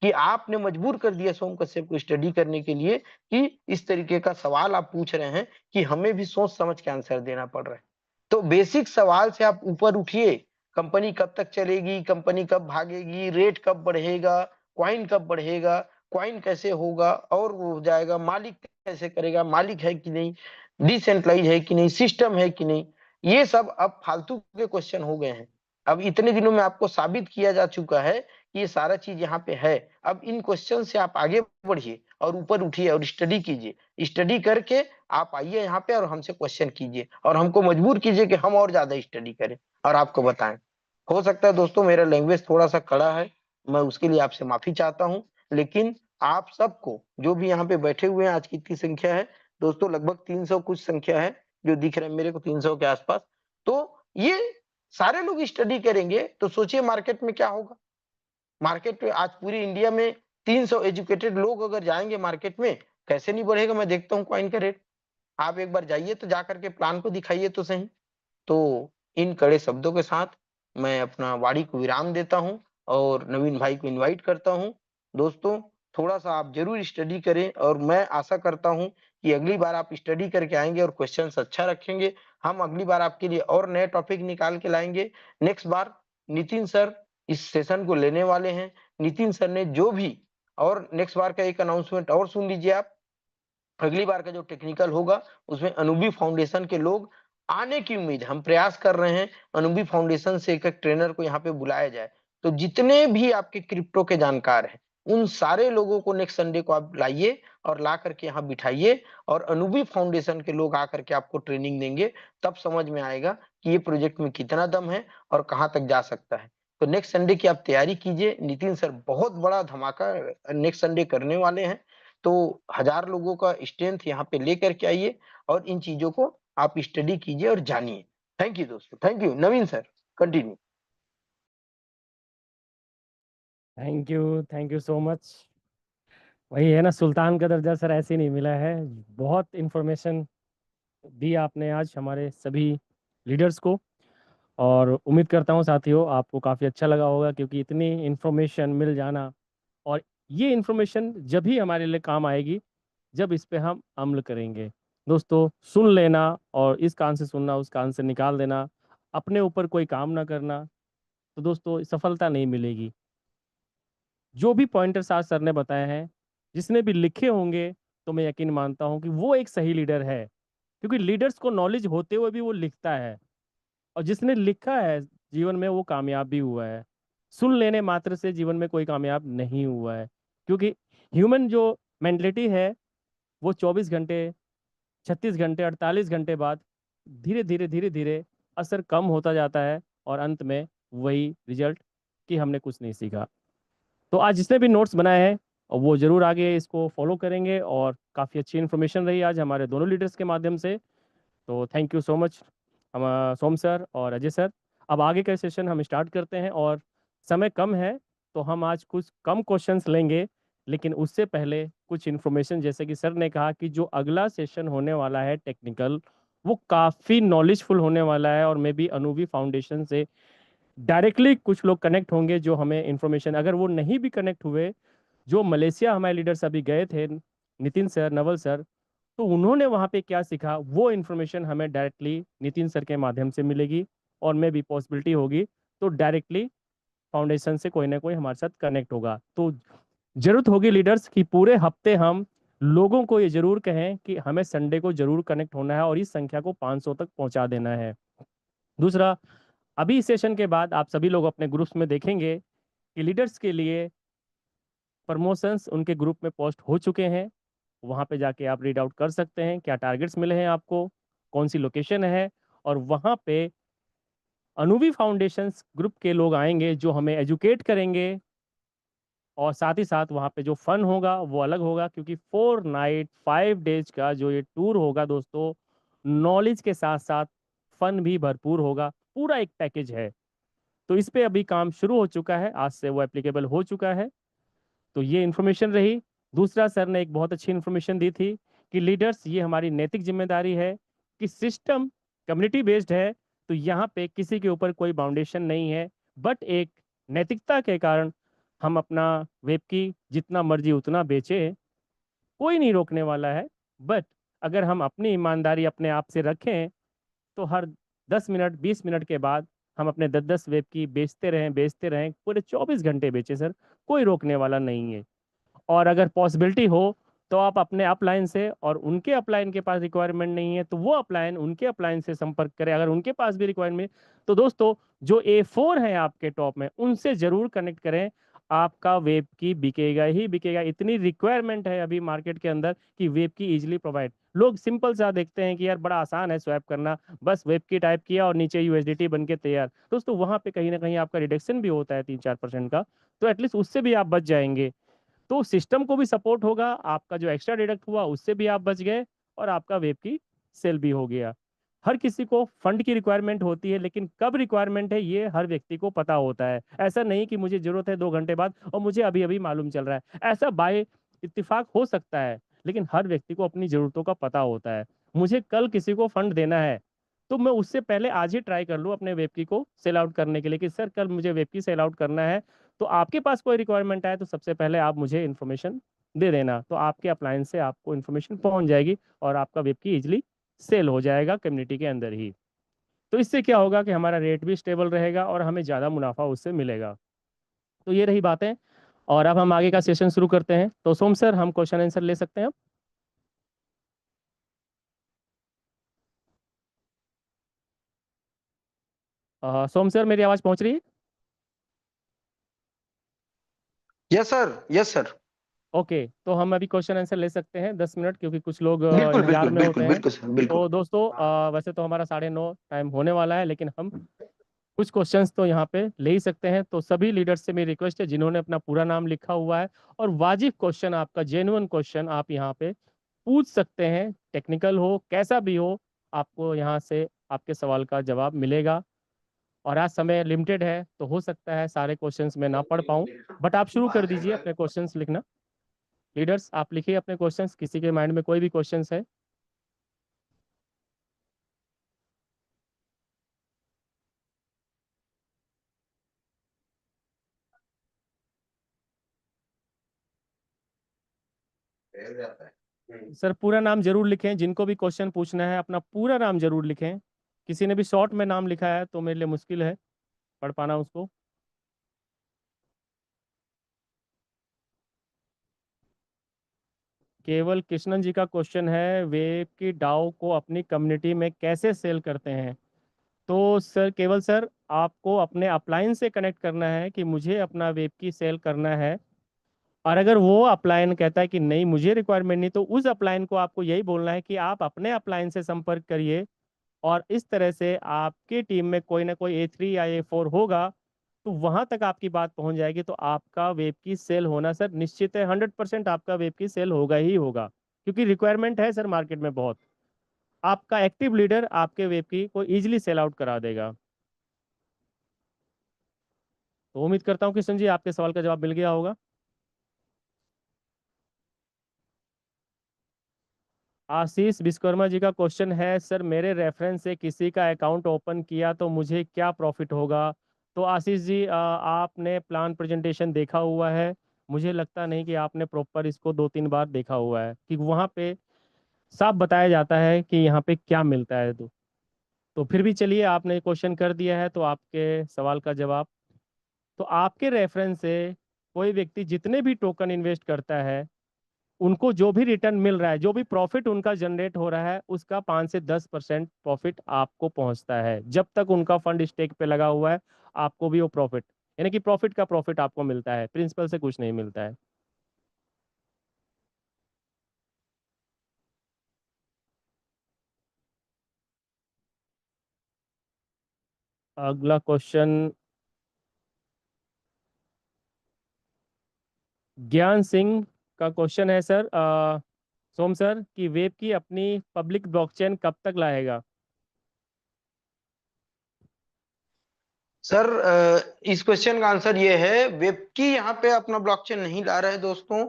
कि आपने मजबूर कर दिया सोम कश्यप को स्टडी करने के लिए कि इस तरीके का सवाल आप पूछ रहे हैं कि हमें भी सोच समझ के आंसर देना पड़ रहा है। तो बेसिक सवाल से आप ऊपर उठिए, कंपनी कब तक चलेगी, कंपनी कब भागेगी, रेट कब बढ़ेगा, कॉइन कब बढ़ेगा, कॉइन कैसे होगा और वो हो जाएगा, मालिक कैसे करेगा, मालिक है कि नहीं, डिसेंट्रलाइज है कि नहीं, सिस्टम है कि नहीं, ये सब अब फालतू के क्वेश्चन हो गए हैं। अब इतने दिनों में आपको साबित किया जा चुका है कि ये सारा चीज यहाँ पे है। अब इन क्वेश्चन से आप आगे बढ़िए और ऊपर उठिए और स्टडी कीजिए। स्टडी करके आप आइए यहाँ पे और हमसे क्वेश्चन कीजिए और हमको मजबूर कीजिए कि हम और ज्यादा स्टडी करें और आपको बताएं। हो सकता है दोस्तों मेरा लैंग्वेज थोड़ा सा कड़ा है, मैं उसके लिए आपसे माफी चाहता हूँ, लेकिन आप सबको जो भी यहाँ पे बैठे हुए हैं, आज कितनी संख्या है दोस्तों, लगभग 300 कुछ संख्या है जो दिख रहे हैं मेरे को, 300 के आसपास। तो ये सारे लोग स्टडी करेंगे तो सोचिए मार्केट में क्या होगा। मार्केट में आज पूरी इंडिया में 300 एजुकेटेड लोग अगर जाएंगे मार्केट में, कैसे नहीं बढ़ेगा। मैं देखता हूँ कॉइन का रेट, आप एक बार जाइए तो जाकर के प्लान को दिखाइए तो सही। तो इन कड़े शब्दों के साथ मैं अपना वाणी को विराम देता हूँ और नवीन भाई को इनवाइट करता हूँ। दोस्तों थोड़ा-सा आप ज़रूर स्टडी करें और मैं आशा करता हूँ कि अगली बार आप स्टडी करके आएँगे और क्वेश्चन्स अच्छा रखेंगे। हम अगली बार आपके लिए और नए टॉपिक निकाल के लाएँगे। नेक्स्ट बार नितिन सर इस सेशन को लेने वाले हैं। नितिन सर ने जो भी और नेक्स्ट बार का एक अनाउंसमेंट और सुन लीजिए आप। अगली बार का जो टेक्निकल होगा उसमें अनुभवी फाउंडेशन के लोग आने की उम्मीद है। हम प्रयास कर रहे हैं अनुभवी फाउंडेशन से एक-एक ट्रेनर को यहाँ पे बुलाया जाए। तो जितने भी आपके क्रिप्टो के जानकार हैं, उन सारे लोगों को नेक्स्ट संडे को आप लाइए और ला करके यहाँ बिठाइए और अनुभवी फाउंडेशन के लोग आकर के आपको ट्रेनिंग देंगे। तब समझ में आएगा कि ये प्रोजेक्ट में कितना दम है और कहाँ तक जा सकता है। तो नेक्स्ट संडे की आप तैयारी कीजिए। नितिन सर बहुत बड़ा धमाका नेक्स्ट संडे करने वाले हैं। तो 1000 लोगों का स्ट्रेंथ यहाँ पे लेकर के आइए और इन चीजों को आप स्टडी कीजिए और जानिए। थैंक यू दोस्तों, thank you. Naveen sir continue. Thank you so much. वही है ना, सुल्तान का दर्जा सर ऐसे नहीं मिला है। बहुत इन्फॉर्मेशन दी आपने आज हमारे सभी लीडर्स को, और उम्मीद करता हूँ साथियों आपको काफ़ी अच्छा लगा होगा, क्योंकि इतनी इन्फॉर्मेशन मिल जाना, और ये इन्फॉर्मेशन जब ही हमारे लिए काम आएगी जब इस पे हम अमल करेंगे। दोस्तों सुन लेना और इस कान से सुनना उस कान से निकाल देना, अपने ऊपर कोई काम ना करना, तो दोस्तों सफलता नहीं मिलेगी। जो भी पॉइंटर्स आज सर ने बताए हैं, जिसने भी लिखे होंगे, तो मैं यकीन मानता हूँ कि वो एक सही लीडर है, क्योंकि लीडर्स को नॉलेज होते हुए भी वो लिखता है, और जिसने लिखा है जीवन में वो कामयाब भी हुआ है। सुन लेने मात्र से जीवन में कोई कामयाब नहीं हुआ है, क्योंकि ह्यूमन जो मेंटलिटी है वो 24 घंटे, 36 घंटे, 48 घंटे बाद धीरे धीरे असर कम होता जाता है, और अंत में वही रिजल्ट कि हमने कुछ नहीं सीखा। तो आज जिसने भी नोट्स बनाए हैं और वो जरूर आगे इसको फॉलो करेंगे, और काफ़ी अच्छी इन्फॉर्मेशन रही आज हमारे दोनों लीडर्स के माध्यम से। तो थैंक यू सो मच हम सोम सर और अजय सर। अब आगे का सेशन हम स्टार्ट करते हैं, और समय कम है तो हम आज कुछ कम क्वेश्चंस लेंगे, लेकिन उससे पहले कुछ इन्फॉर्मेशन, जैसे कि सर ने कहा कि जो अगला सेशन होने वाला है टेक्निकल, वो काफ़ी नॉलेजफुल होने वाला है, और मे बी अनुभवी फाउंडेशन से डायरेक्टली कुछ लोग कनेक्ट होंगे जो हमें इन्फॉर्मेशन, अगर वो नहीं भी कनेक्ट हुए, जो मलेशिया हमारे लीडर्स अभी गए थे, नितिन सर, नवल सर, तो उन्होंने वहाँ पे क्या सीखा वो इन्फॉर्मेशन हमें डायरेक्टली नितिन सर के माध्यम से मिलेगी, और मे भी पॉसिबिलिटी होगी तो डायरेक्टली फाउंडेशन से कोई ना कोई हमारे साथ कनेक्ट होगा। तो जरूरत होगी लीडर्स कि पूरे हफ्ते हम लोगों को ये जरूर कहें कि हमें संडे को जरूर कनेक्ट होना है और इस संख्या को 500 तक पहुंचा देना है। दूसरा, अभी इस सेशन के बाद आप सभी लोग अपने ग्रुप्स में देखेंगे कि लीडर्स के लिए प्रमोशंस उनके ग्रुप में पोस्ट हो चुके हैं। वहाँ पे जाके आप रीड आउट कर सकते हैं क्या टारगेट्स मिले हैं आपको, कौन सी लोकेशन है, और वहाँ पे अनुभवी फाउंडेशंस ग्रुप के लोग आएंगे जो हमें एजुकेट करेंगे, और साथ ही साथ वहाँ पे जो फन होगा वो अलग होगा, क्योंकि 4 नाइट 5 डेज का जो ये टूर होगा दोस्तों, नॉलेज के साथ साथ फन भी भरपूर होगा, पूरा एक पैकेज है। तो इस पे अभी काम शुरू हो चुका है, आज से वो एप्लीकेबल हो चुका है। तो ये इन्फॉर्मेशन रही। दूसरा, सर ने एक बहुत अच्छी इन्फॉर्मेशन दी थी कि लीडर्स, ये हमारी नैतिक जिम्मेदारी है कि सिस्टम कम्युनिटी बेस्ड है, तो यहाँ पे किसी के ऊपर कोई बाउंडेशन नहीं है, बट एक नैतिकता के कारण हम अपना वेब की जितना मर्जी उतना बेचे, कोई नहीं रोकने वाला है। बट अगर हम अपनी ईमानदारी अपने आप से रखें, तो हर 10 मिनट 20 मिनट के बाद हम अपने 10-10 वेब की बेचते रहें, पूरे 24 घंटे बेचे सर, कोई रोकने वाला नहीं है। और अगर पॉसिबिलिटी हो तो आप अपने अपलाइन से, और उनके अपलाइन के पास रिक्वायरमेंट नहीं है तो वो अपलाइन उनके अपलाइन से संपर्क करें। अगर उनके पास भी रिक्वायरमेंट, तो दोस्तों जो A4 है आपके टॉप में, उनसे जरूर कनेक्ट करें। आपका वेब की बिकेगा ही बिकेगा। इतनी रिक्वायरमेंट है अभी मार्केट के अंदर कि वेब की इजीली प्रोवाइड। लोग सिंपल सा देखते हैं कि यार बड़ा आसान है स्वैप करना, बस वेब की टाइप किया और नीचे USDT बन के तैयार। दोस्तों वहां पे कहीं ना कहीं आपका रिडक्शन भी होता है 3-4% का, तो एटलीस्ट उससे भी आप बच जाएंगे। तो सिस्टम को भी सपोर्ट होगा, आपका जो एक्स्ट्रा डिडक्ट हुआ उससे भी आप बच गए, और आपका वेब की सेल भी हो गया। हर किसी को फंड की रिक्वायरमेंट होती है, लेकिन कब रिक्वायरमेंट है ये हर व्यक्ति को पता होता है। ऐसा नहीं कि मुझे जरूरत है 2 घंटे बाद और मुझे अभी अभी मालूम चल रहा है, ऐसा बाय इत्तेफाक हो सकता है। लेकिन हर व्यक्ति को अपनी जरूरतों का पता होता है। मुझे कल किसी को फंड देना है, तो मैं उससे पहले आज ही ट्राई कर लूँ अपने वेबकी को सेल आउट करने के लिए कि सर कल मुझे वेबकी सेल आउट करना है। तो आपके पास कोई रिक्वायरमेंट आए तो सबसे पहले आप मुझे इन्फॉर्मेशन दे देना, तो आपके अप्लायंस से आपको इन्फॉर्मेशन पहुंच जाएगी और आपका वेबकी इजिली सेल हो जाएगा कम्युनिटी के अंदर ही। तो इससे क्या होगा कि हमारा रेट भी स्टेबल रहेगा और हमें ज़्यादा मुनाफा उससे मिलेगा। तो ये रही बातें, और अब हम आगे का सेशन शुरू करते हैं। तो सोम सर, हम क्वेश्चन आंसर ले सकते हैं अब? सोम सर, मेरी आवाज़ पहुंच रही है? Yes sir, yes sir. Okay, तो हम अभी क्वेश्चन आंसर ले सकते हैं 10 मिनट, क्योंकि कुछ लोग बिल्कुल इंतजार बिल्कुल में होते बिल्कुल हैं। बिल्कुल सर, बिल्कुल। तो दोस्तों वैसे तो हमारा 9:30 टाइम होने वाला है, लेकिन हम कुछ क्वेश्चंस तो यहाँ पे ले ही सकते हैं। तो सभी लीडर्स से मेरी रिक्वेस्ट है, जिन्होंने अपना पूरा नाम लिखा हुआ है और वाजिब क्वेश्चन, आपका जेन्युइन क्वेश्चन आप यहाँ पे पूछ सकते हैं, टेक्निकल हो कैसा भी हो, आपको यहाँ से आपके सवाल का जवाब मिलेगा। और आज समय लिमिटेड है, तो हो सकता है सारे क्वेश्चंस मैं ना पढ़ पाऊँ, बट आप शुरू कर दीजिए अपने क्वेश्चंस लिखना। लीडर्स आप लिखिए अपने क्वेश्चंस, किसी के माइंड में कोई भी क्वेश्चंस है। सर पूरा नाम जरूर लिखें, जिनको भी क्वेश्चन पूछना है अपना पूरा नाम जरूर लिखें। किसी ने भी शॉर्ट में नाम लिखा है तो मेरे लिए मुश्किल है पढ़ पाना उसको। केवल कृष्णन जी का क्वेश्चन है, वेब की डाउ को अपनी कम्युनिटी में कैसे सेल करते हैं? तो सर केवल सर, आपको अपने अपलाइन से कनेक्ट करना है कि मुझे अपना वेब की सेल करना है। और अगर वो अपलाइन कहता है कि नहीं मुझे रिक्वायरमेंट नहीं, तो उस अपलाइन को आपको यही बोलना है कि आप अपने अपलाइन से संपर्क करिए, और इस तरह से आपकी टीम में कोई ना कोई A3 या A4 होगा, तो वहां तक आपकी बात पहुंच जाएगी। तो आपका वेब की सेल होना सर निश्चित है, 100% आपका वेब की सेल होगा ही होगा, क्योंकि रिक्वायरमेंट है सर मार्केट में बहुत। आपका एक्टिव लीडर आपके वेब की को इजिली सेल आउट करा देगा। तो उम्मीद करता हूँ किशन जी आपके सवाल का जवाब मिल गया होगा। आशीष विश्वकर्मा जी का क्वेश्चन है, सर मेरे रेफरेंस से किसी का अकाउंट ओपन किया तो मुझे क्या प्रॉफिट होगा? तो आशीष जी आपने प्लान प्रेजेंटेशन देखा हुआ है, मुझे लगता नहीं कि आपने प्रॉपर इसको 2-3 बार देखा हुआ है, कि वहाँ पे साफ बताया जाता है कि यहाँ पे क्या मिलता है। तो फिर भी चलिए, आपने क्वेश्चन कर दिया है तो आपके सवाल का जवाब। तो आपके रेफरेंस से कोई व्यक्ति जितने भी टोकन इन्वेस्ट करता है, उनको जो भी रिटर्न मिल रहा है, जो भी प्रॉफिट उनका जनरेट हो रहा है, उसका 5 से 10% प्रॉफिट आपको पहुंचता है। जब तक उनका फंड स्टेक पे लगा हुआ है, आपको भी वो प्रॉफिट, यानी कि प्रॉफिट का प्रॉफिट आपको मिलता है, प्रिंसिपल से कुछ नहीं मिलता है। अगला क्वेश्चन ज्ञान सिंह का क्वेश्चन है, सर सोम सर कि वेब की अपनी पब्लिक ब्लॉकचेन कब तक लाएगा? सर इस क्वेश्चन का आंसर ये है, वेबकी यहाँ पे अपना ब्लॉकचेन नहीं ला रहा है दोस्तों।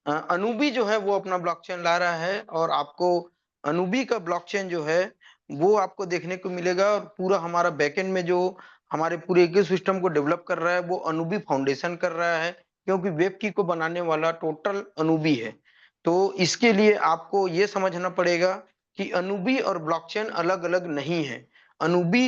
अनुबी जो है वो अपना ब्लॉकचेन ला रहा है, और आपको अनुबी का ब्लॉकचेन जो है वो आपको देखने को मिलेगा। और पूरा हमारा बैकएंड में जो हमारे पूरे इकोसिस्टम को डेवलप कर रहा है वो अनुबी फाउंडेशन कर रहा है, क्योंकि वेबकी को बनाने वाला टोटल अनुबी है। तो इसके लिए आपको ये समझना पड़ेगा कि अनुबी और ब्लॉकचेन अलग अलग नहीं है। अनुबी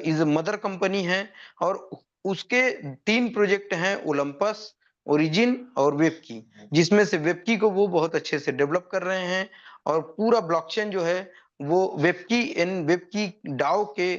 इज मदर कंपनी है, और उसके 3 प्रोजेक्ट हैं, ओलंपस, ओरिजिन और वेबकी, जिसमें से वेबकी को वो बहुत अच्छे से डेवलप कर रहे हैं और पूरा ब्लॉकचेन जो है वो वेबकी डाओ के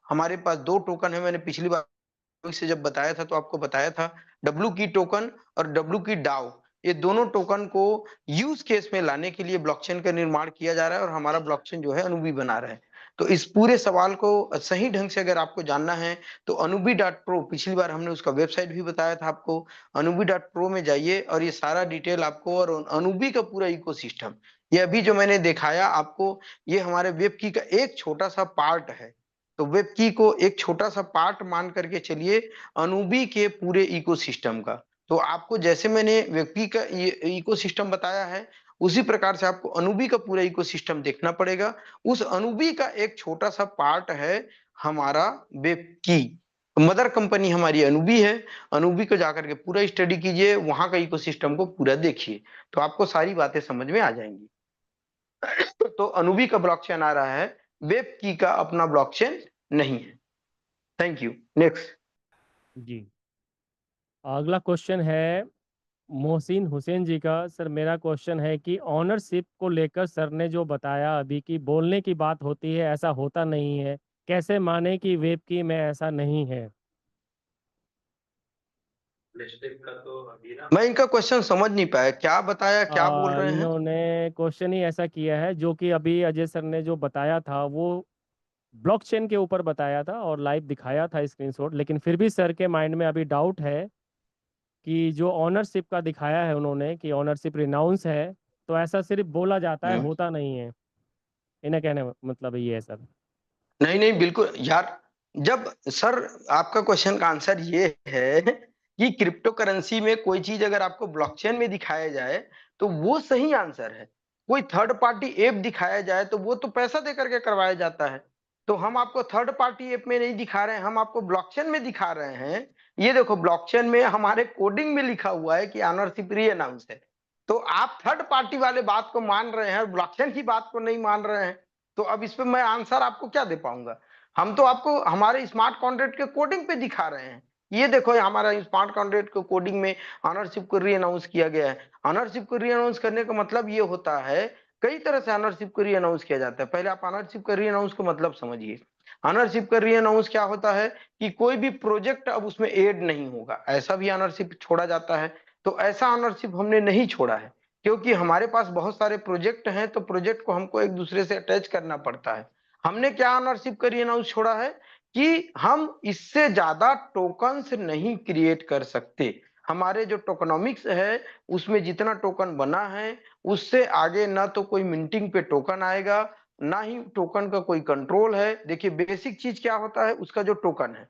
हमारे पास 2 टोकन है। मैंने पिछली बार से जब बताया था तो आपको बताया था डब्ल्यू की टोकन और डब्ल्यू की डाओ, ये दोनों टोकन को यूज केस में लाने के लिए ब्लॉकचेन का निर्माण किया जा रहा है और हमारा ब्लॉकचेन जो है अनुबी बना रहा है। तो इस पूरे सवाल को सही ढंग से अगर आपको जानना है तो anubi.pro, पिछली बार हमने उसका वेबसाइट भी बताया था आपको, anubi.pro में जाइए और ये सारा डिटेल आपको और अनुबी का पूरा इकोसिस्टम, ये अभी जो मैंने दिखाया आपको, ये हमारे वेब की का एक छोटा सा पार्ट है। तो वेब की को एक छोटा सा पार्ट मान करके चलिए अनुबी के पूरे इकोसिस्टम का। तो आपको जैसे मैंने वेब की का ये इकोसिस्टम बताया है उसी प्रकार से आपको अनुबी का पूरा इकोसिस्टम देखना पड़ेगा। उस अनुबी का एक छोटा सा पार्ट है हमारा वेब की। मदर कंपनी हमारी अनुबी है। अनुबी को जाकर के पूरा स्टडी कीजिए, वहां का इकोसिस्टम को पूरा देखिए, तो आपको सारी बातें समझ में आ जाएंगी। तो अनुबी का ब्लॉकचेन आ रहा है, वेब की का अपना ब्लॉकचेन नहीं है। Thank you. नेक्स्ट जी, अगला क्वेश्चन है मोहसिन हुसैन जी का। सर मेरा क्वेश्चन है कि ऑनरशिप को लेकर सर ने जो बताया अभी कि बोलने की बात होती है, ऐसा होता नहीं है, कैसे माने कि वेब की में ऐसा नहीं है? मैं इनका क्वेश्चन समझ नहीं पाया, क्या बताया, क्या बोल रहे हैं? इन्होंने क्वेश्चन ही ऐसा किया है जो कि अभी अजय सर ने जो बताया था वो ब्लॉकचेन के ऊपर बताया था और लाइव दिखाया था स्क्रीनशॉट, लेकिन फिर भी सर के माइंड में अभी डाउट है कि जो ऑनरशिप का दिखाया है उन्होंने कि ऑनरशिप रिनाउंस है, तो ऐसा सिर्फ बोला जाता है, होता नहीं है। इन्हें कहने मतलब ये है सर। नहीं नहीं बिल्कुल यार, जब सर आपका क्वेश्चन का आंसर ये है कि क्रिप्टो करेंसी में कोई चीज अगर आपको ब्लॉकचेन में दिखाया जाए तो वो सही आंसर है। कोई थर्ड पार्टी ऐप दिखाया जाए तो वो तो पैसा दे करके करवाया जाता है। तो हम आपको थर्ड पार्टी ऐप में नहीं दिखा रहे हैं, हम आपको ब्लॉकचेन में दिखा रहे हैं। ये देखो ब्लॉकचेन में हमारे कोडिंग में लिखा हुआ है कि ऑनरशिप री अनाउंस है। तो आप थर्ड पार्टी वाले बात को मान रहे हैं और ब्लॉकचेन की बात को नहीं मान रहे हैं। तो अब इस पे मैं आंसर आपको क्या दे पाऊंगा? हम तो आपको हमारे स्मार्ट कॉन्ट्रैक्ट के कोडिंग पे दिखा रहे हैं। ये देखो, ये हमारा स्मार्ट कॉन्ट्रैक्ट के कोडिंग में ऑनरशिप को री अनाउंस किया गया है। ऑनरशिप को री अनाउंस करने का मतलब ये होता है, कई तरह से ऑनरशिप को री अनाउंस किया जाता है। पहले आप ऑनरशिप का री अनाउंस का मतलब समझिए। ऑनरशिप का री अनाउंस क्या होता है कि कोई भी प्रोजेक्ट अब उसमें ऐड नहीं होगा, ऐसा भी ऑनरशिप छोड़ा जाता है। तो ऐसा ऑनरशिप हमने नहीं छोड़ा है, क्योंकि हमारे पास बहुत सारे प्रोजेक्ट हैं, तो प्रोजेक्ट को हमको एक दूसरे से अटैच करना पड़ता है। हमने क्या ऑनरशिप का री अनाउंस छोड़ा है कि हम इससे ज्यादा टोकन्स नहीं क्रिएट कर सकते। हमारे जो टोकनॉमिक्स है उसमें जितना टोकन बना है उससे आगे ना तो कोई मिंटिंग पे टोकन आएगा, ना ही टोकन का कोई कंट्रोल है। देखिए बेसिक चीज क्या होता है, उसका जो टोकन है।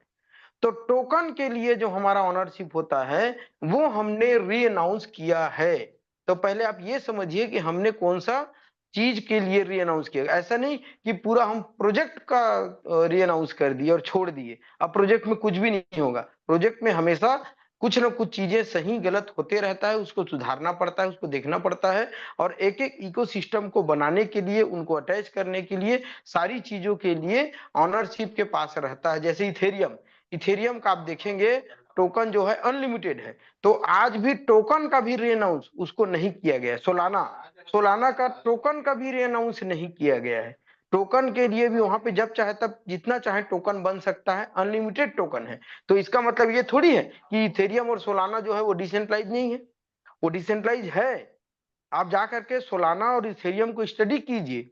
तो टोकन के लिए जो हमारा ओनरशिप होता है वो हमने री अनाउंस किया है। तो पहले आप ये समझिए कि हमने कौन सा चीज के लिए री अनाउंस किया। ऐसा नहीं कि पूरा हम प्रोजेक्ट का री अनाउंस कर दिए और छोड़ दिए, अब प्रोजेक्ट में कुछ भी नहीं होगा। प्रोजेक्ट में हमेशा कुछ ना कुछ चीजें सही गलत होते रहता है, उसको सुधारना पड़ता है, उसको देखना पड़ता है। और एक एक इकोसिस्टम को बनाने के लिए, उनको अटैच करने के लिए, सारी चीजों के लिए ऑनरशिप के पास रहता है। जैसे इथेरियम, इथेरियम का आप देखेंगे टोकन जो है अनलिमिटेड है, तो आज भी टोकन का भी रीअनाउंस उसको नहीं किया गया। सोलाना, सोलाना का टोकन का भी रीअनाउंस नहीं किया गया है। टोकन के लिए भी वहां पे जब चाहे तब जितना चाहे टोकन बन सकता है, अनलिमिटेड टोकन है। तो इसका मतलब ये थोड़ी है कि इथेरियम और सोलाना जो है वो डिसेंट्रलाइज नहीं है, वो डिसेंट्रलाइज है। आप जा करके सोलाना और इथेरियम को स्टडी कीजिए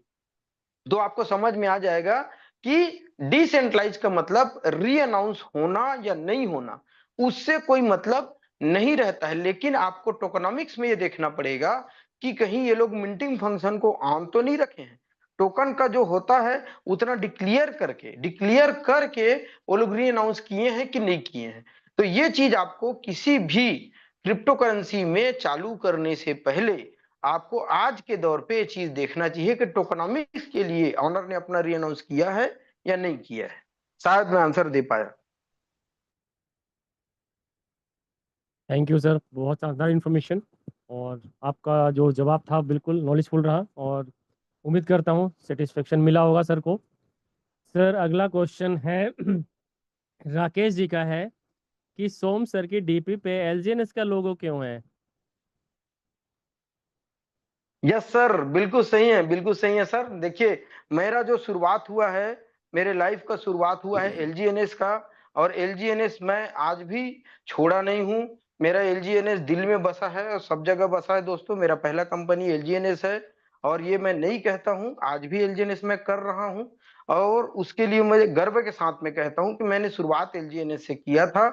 तो आपको समझ में आ जाएगा कि डिसेंट्रलाइज का मतलब री अनाउंस होना या नहीं होना, उससे कोई मतलब नहीं रहता है। लेकिन आपको टोकनॉमिक्स में ये देखना पड़ेगा कि कहीं ये लोग मिंटिंग फंक्शन को ऑन तो नहीं रखे हैं। टोकन का जो होता है उतना डिक्लेयर करके वो लोग री अनाउंस किए हैं कि नहीं किए हैं। तो ये चीज आपको किसी भी क्रिप्टो करेंसी में चालू करने से पहले आपको आज के दौर पे ये चीज देखना चाहिए कि टोकनॉमिक्स के लिए ऑनर ने अपना री अनाउंस किया है या नहीं किया है। शायद मैं आंसर दे पाया। थैंक यू सर, बहुत शानदार इन्फॉर्मेशन, और आपका जो जवाब था बिल्कुल नॉलेजफुल रहा, और उम्मीद करता हूँ सेटिस्फेक्शन मिला होगा सर को। सर अगला क्वेश्चन है राकेश जी का है कि सोम सर की डीपी पे एलजीएनएस का लोगो क्यों है? यस सर, बिल्कुल सही है, बिल्कुल सही है सर। देखिए, मेरा जो शुरुआत हुआ है, मेरे लाइफ का शुरुआत हुआ है एलजीएनएस का, और एलजीएनएस मैं आज भी छोड़ा नहीं हूँ। मेरा एलजीएनएस दिल में बसा है और सब जगह बसा है दोस्तों। मेरा पहला कंपनी एलजीएनएस है, और ये मैं नहीं कहता हूँ, आज भी एलजीएनएस में कर रहा हूँ, और उसके लिए मुझे गर्व के साथ में कहता हूँ कि मैंने शुरुआत एलजीएनएस से किया था,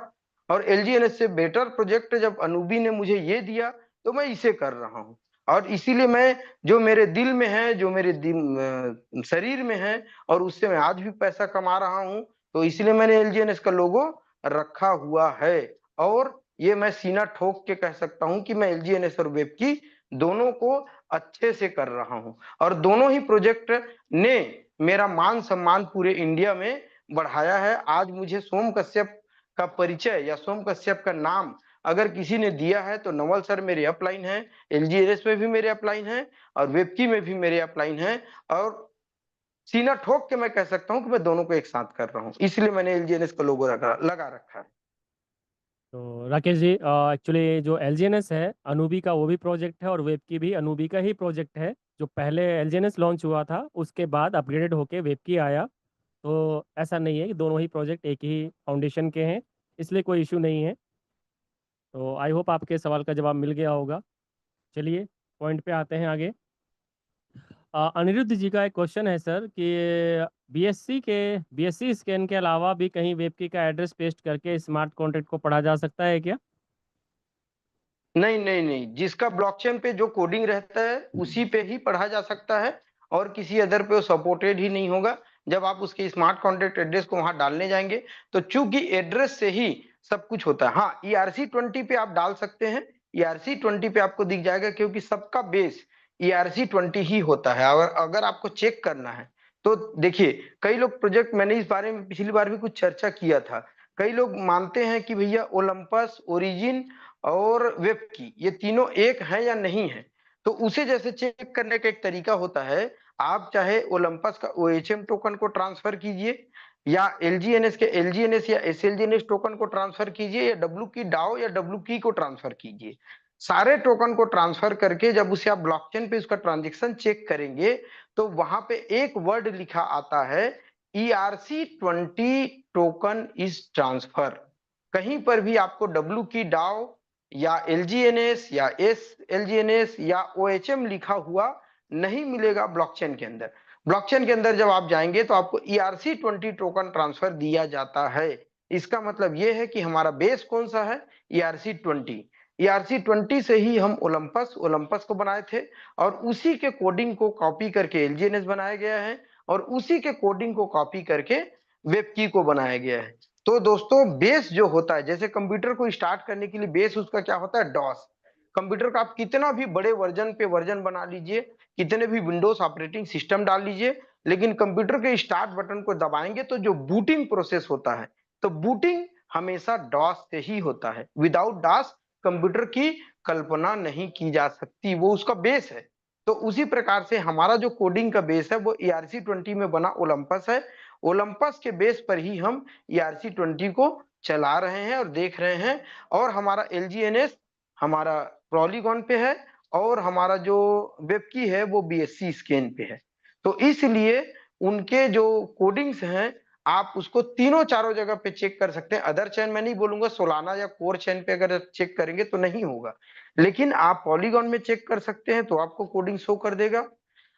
और एलजीएनएस से बेटर प्रोजेक्ट जब अनूबी ने मुझे ये दिया, तो मैं इसे कर रहा हूँ। और इसीलिए मैं, जो मेरे दिल में है, जो मेरे शरीर में है, और उससे मैं आज भी पैसा कमा रहा हूँ, तो इसलिए मैंने एलजीएनएस का लोगो रखा हुआ है। और ये मैं सीना ठोक के कह सकता हूँ कि मैं एलजीएनएस और वेबकी दोनों को अच्छे से कर रहा हूँ, और दोनों ही प्रोजेक्ट ने मेरा मान सम्मान पूरे इंडिया में बढ़ाया है। आज मुझे सोम कश्यप का परिचय या सोम कश्यप का नाम अगर किसी ने दिया है, तो नवल सर मेरे अपलाइन है, एलजीएनएस में भी मेरे अपलाइन है, और वेबकी में भी मेरे अपलाइन है, और सीना ठोक के मैं कह सकता हूं कि मैं दोनों को एक साथ कर रहा हूं, इसलिए मैंने एलजीएनएस का लोगो लगा रखा है। तो राकेश जी, एक्चुअली जो एलजीएनएस है अनूबी का वो भी प्रोजेक्ट है और वेबकी भी अनूबी का ही प्रोजेक्ट है। जो पहले एलजीएनएस लॉन्च हुआ था उसके बाद अपग्रेडेड होके वेबकी आया। तो ऐसा नहीं है कि दोनों ही प्रोजेक्ट एक ही फाउंडेशन के हैं, इसलिए कोई इशू नहीं है। तो आई होप आपके सवाल का जवाब मिल गया होगा। चलिए पॉइंट पे आते हैं आगे। अनिरुद्ध जी का एक क्वेश्चन है सर कि बीएससी स्कैन के अलावा भी कहीं वेबकी का एड्रेस पेस्ट करके स्मार्ट कॉन्ट्रैक्ट को पढ़ा जा सकता है क्या? नहीं नहीं नहीं, जिसका ब्लॉकचेन पे जो कोडिंग रहता है उसी पे ही पढ़ा जा सकता है, और किसी अदर पे वो सपोर्टेड ही नहीं होगा। जब आप उसके स्मार्ट कॉन्ट्रैक्ट एड्रेस को वहां डालने जाएंगे, तो चूंकि एड्रेस से ही सब कुछ होता है। हाँ, ERC20 पे आप डाल सकते हैं, ERC20 पे आपको दिख जाएगा, क्योंकि सबका बेस ERC20 ही होता है। और अगर आपको चेक करना है, तो देखिए, कई लोग प्रोजेक्ट, मैंने इस बारे में पिछली बार भी कुछ चर्चा किया था, कई लोग मानते हैं कि भैया ओलंपस, ओरिजिन और वेबकी ये तीनों एक है या नहीं है। तो उसे जैसे चेक करने का एक तरीका होता है, आप चाहे ओलंपस का OHM टोकन को ट्रांसफर कीजिए, या एलजीएनएस के एलजीएनएस या एसएलजीएनएस टोकन को ट्रांसफर कीजिए, या डब्ल्यू की डाओ या डब्ल्यू की को ट्रांसफर कीजिए। सारे टोकन को ट्रांसफर करके जब उसे आप ब्लॉकचेन पे उसका ट्रांजेक्शन चेक करेंगे, तो वहां पे एक वर्ड लिखा आता है, ERC20 टोकन इज ट्रांसफर। कहीं पर भी आपको डब्ल्यू की डाओ या एलजीएनएस या एसएलजीएनएस या ओएचएम लिखा हुआ नहीं मिलेगा ब्लॉकचेन के अंदर। ब्लॉकचेन के अंदर जब आप जाएंगे, तो आपको ERC20 टोकन ट्रांसफर दिया जाता है। इसका मतलब यह है कि हमारा बेस कौन सा है, ERC20। ERC20 से ही हम ओलंपस को बनाए थे, और उसी के कोडिंग को कॉपी करके एलजीएनएस बनाया गया है, और उसी के कोडिंग को कॉपी करके वेबकी को बनाया गया है। तो दोस्तों, बेस जो होता है, जैसे कंप्यूटर को स्टार्ट करने के लिए बेस उसका क्या होता है, डॉस। कंप्यूटर का आप कितना भी बड़े वर्जन पे वर्जन बना लीजिए, कितने भी विंडोज ऑपरेटिंग सिस्टम डाल लीजिए, लेकिन कंप्यूटर के स्टार्ट बटन को दबाएंगे तो जो बूटिंग प्रोसेस होता है, तो बूटिंग हमेशा डॉस से ही होता है। विदाउट डॉस कंप्यूटर की कल्पना नहीं की जा सकती, वो उसका बेस है। तो उसी प्रकार से हमारा जो कोडिंग का बेस है वो ERC20 में बना ओलंपस है। ओलंपस के बेस पर ही हम ERC20 को चला रहे हैं और देख रहे हैं, और हमारा एलजीएनएस हमारा पॉलीगॉन पे है, और हमारा जो वेबकी है वो बीएससी स्कैन पे है। तो इसलिए उनके जो कोडिंग्स हैं, आप उसको तीनों चारों जगह पे चेक कर सकते हैं। अदर चैन मैं नहीं बोलूंगा, सोलाना या कोर चैन पे अगर चेक करेंगे तो नहीं होगा, लेकिन आप पॉलीगॉन में चेक कर सकते हैं, तो आपको कोडिंग शो कर देगा।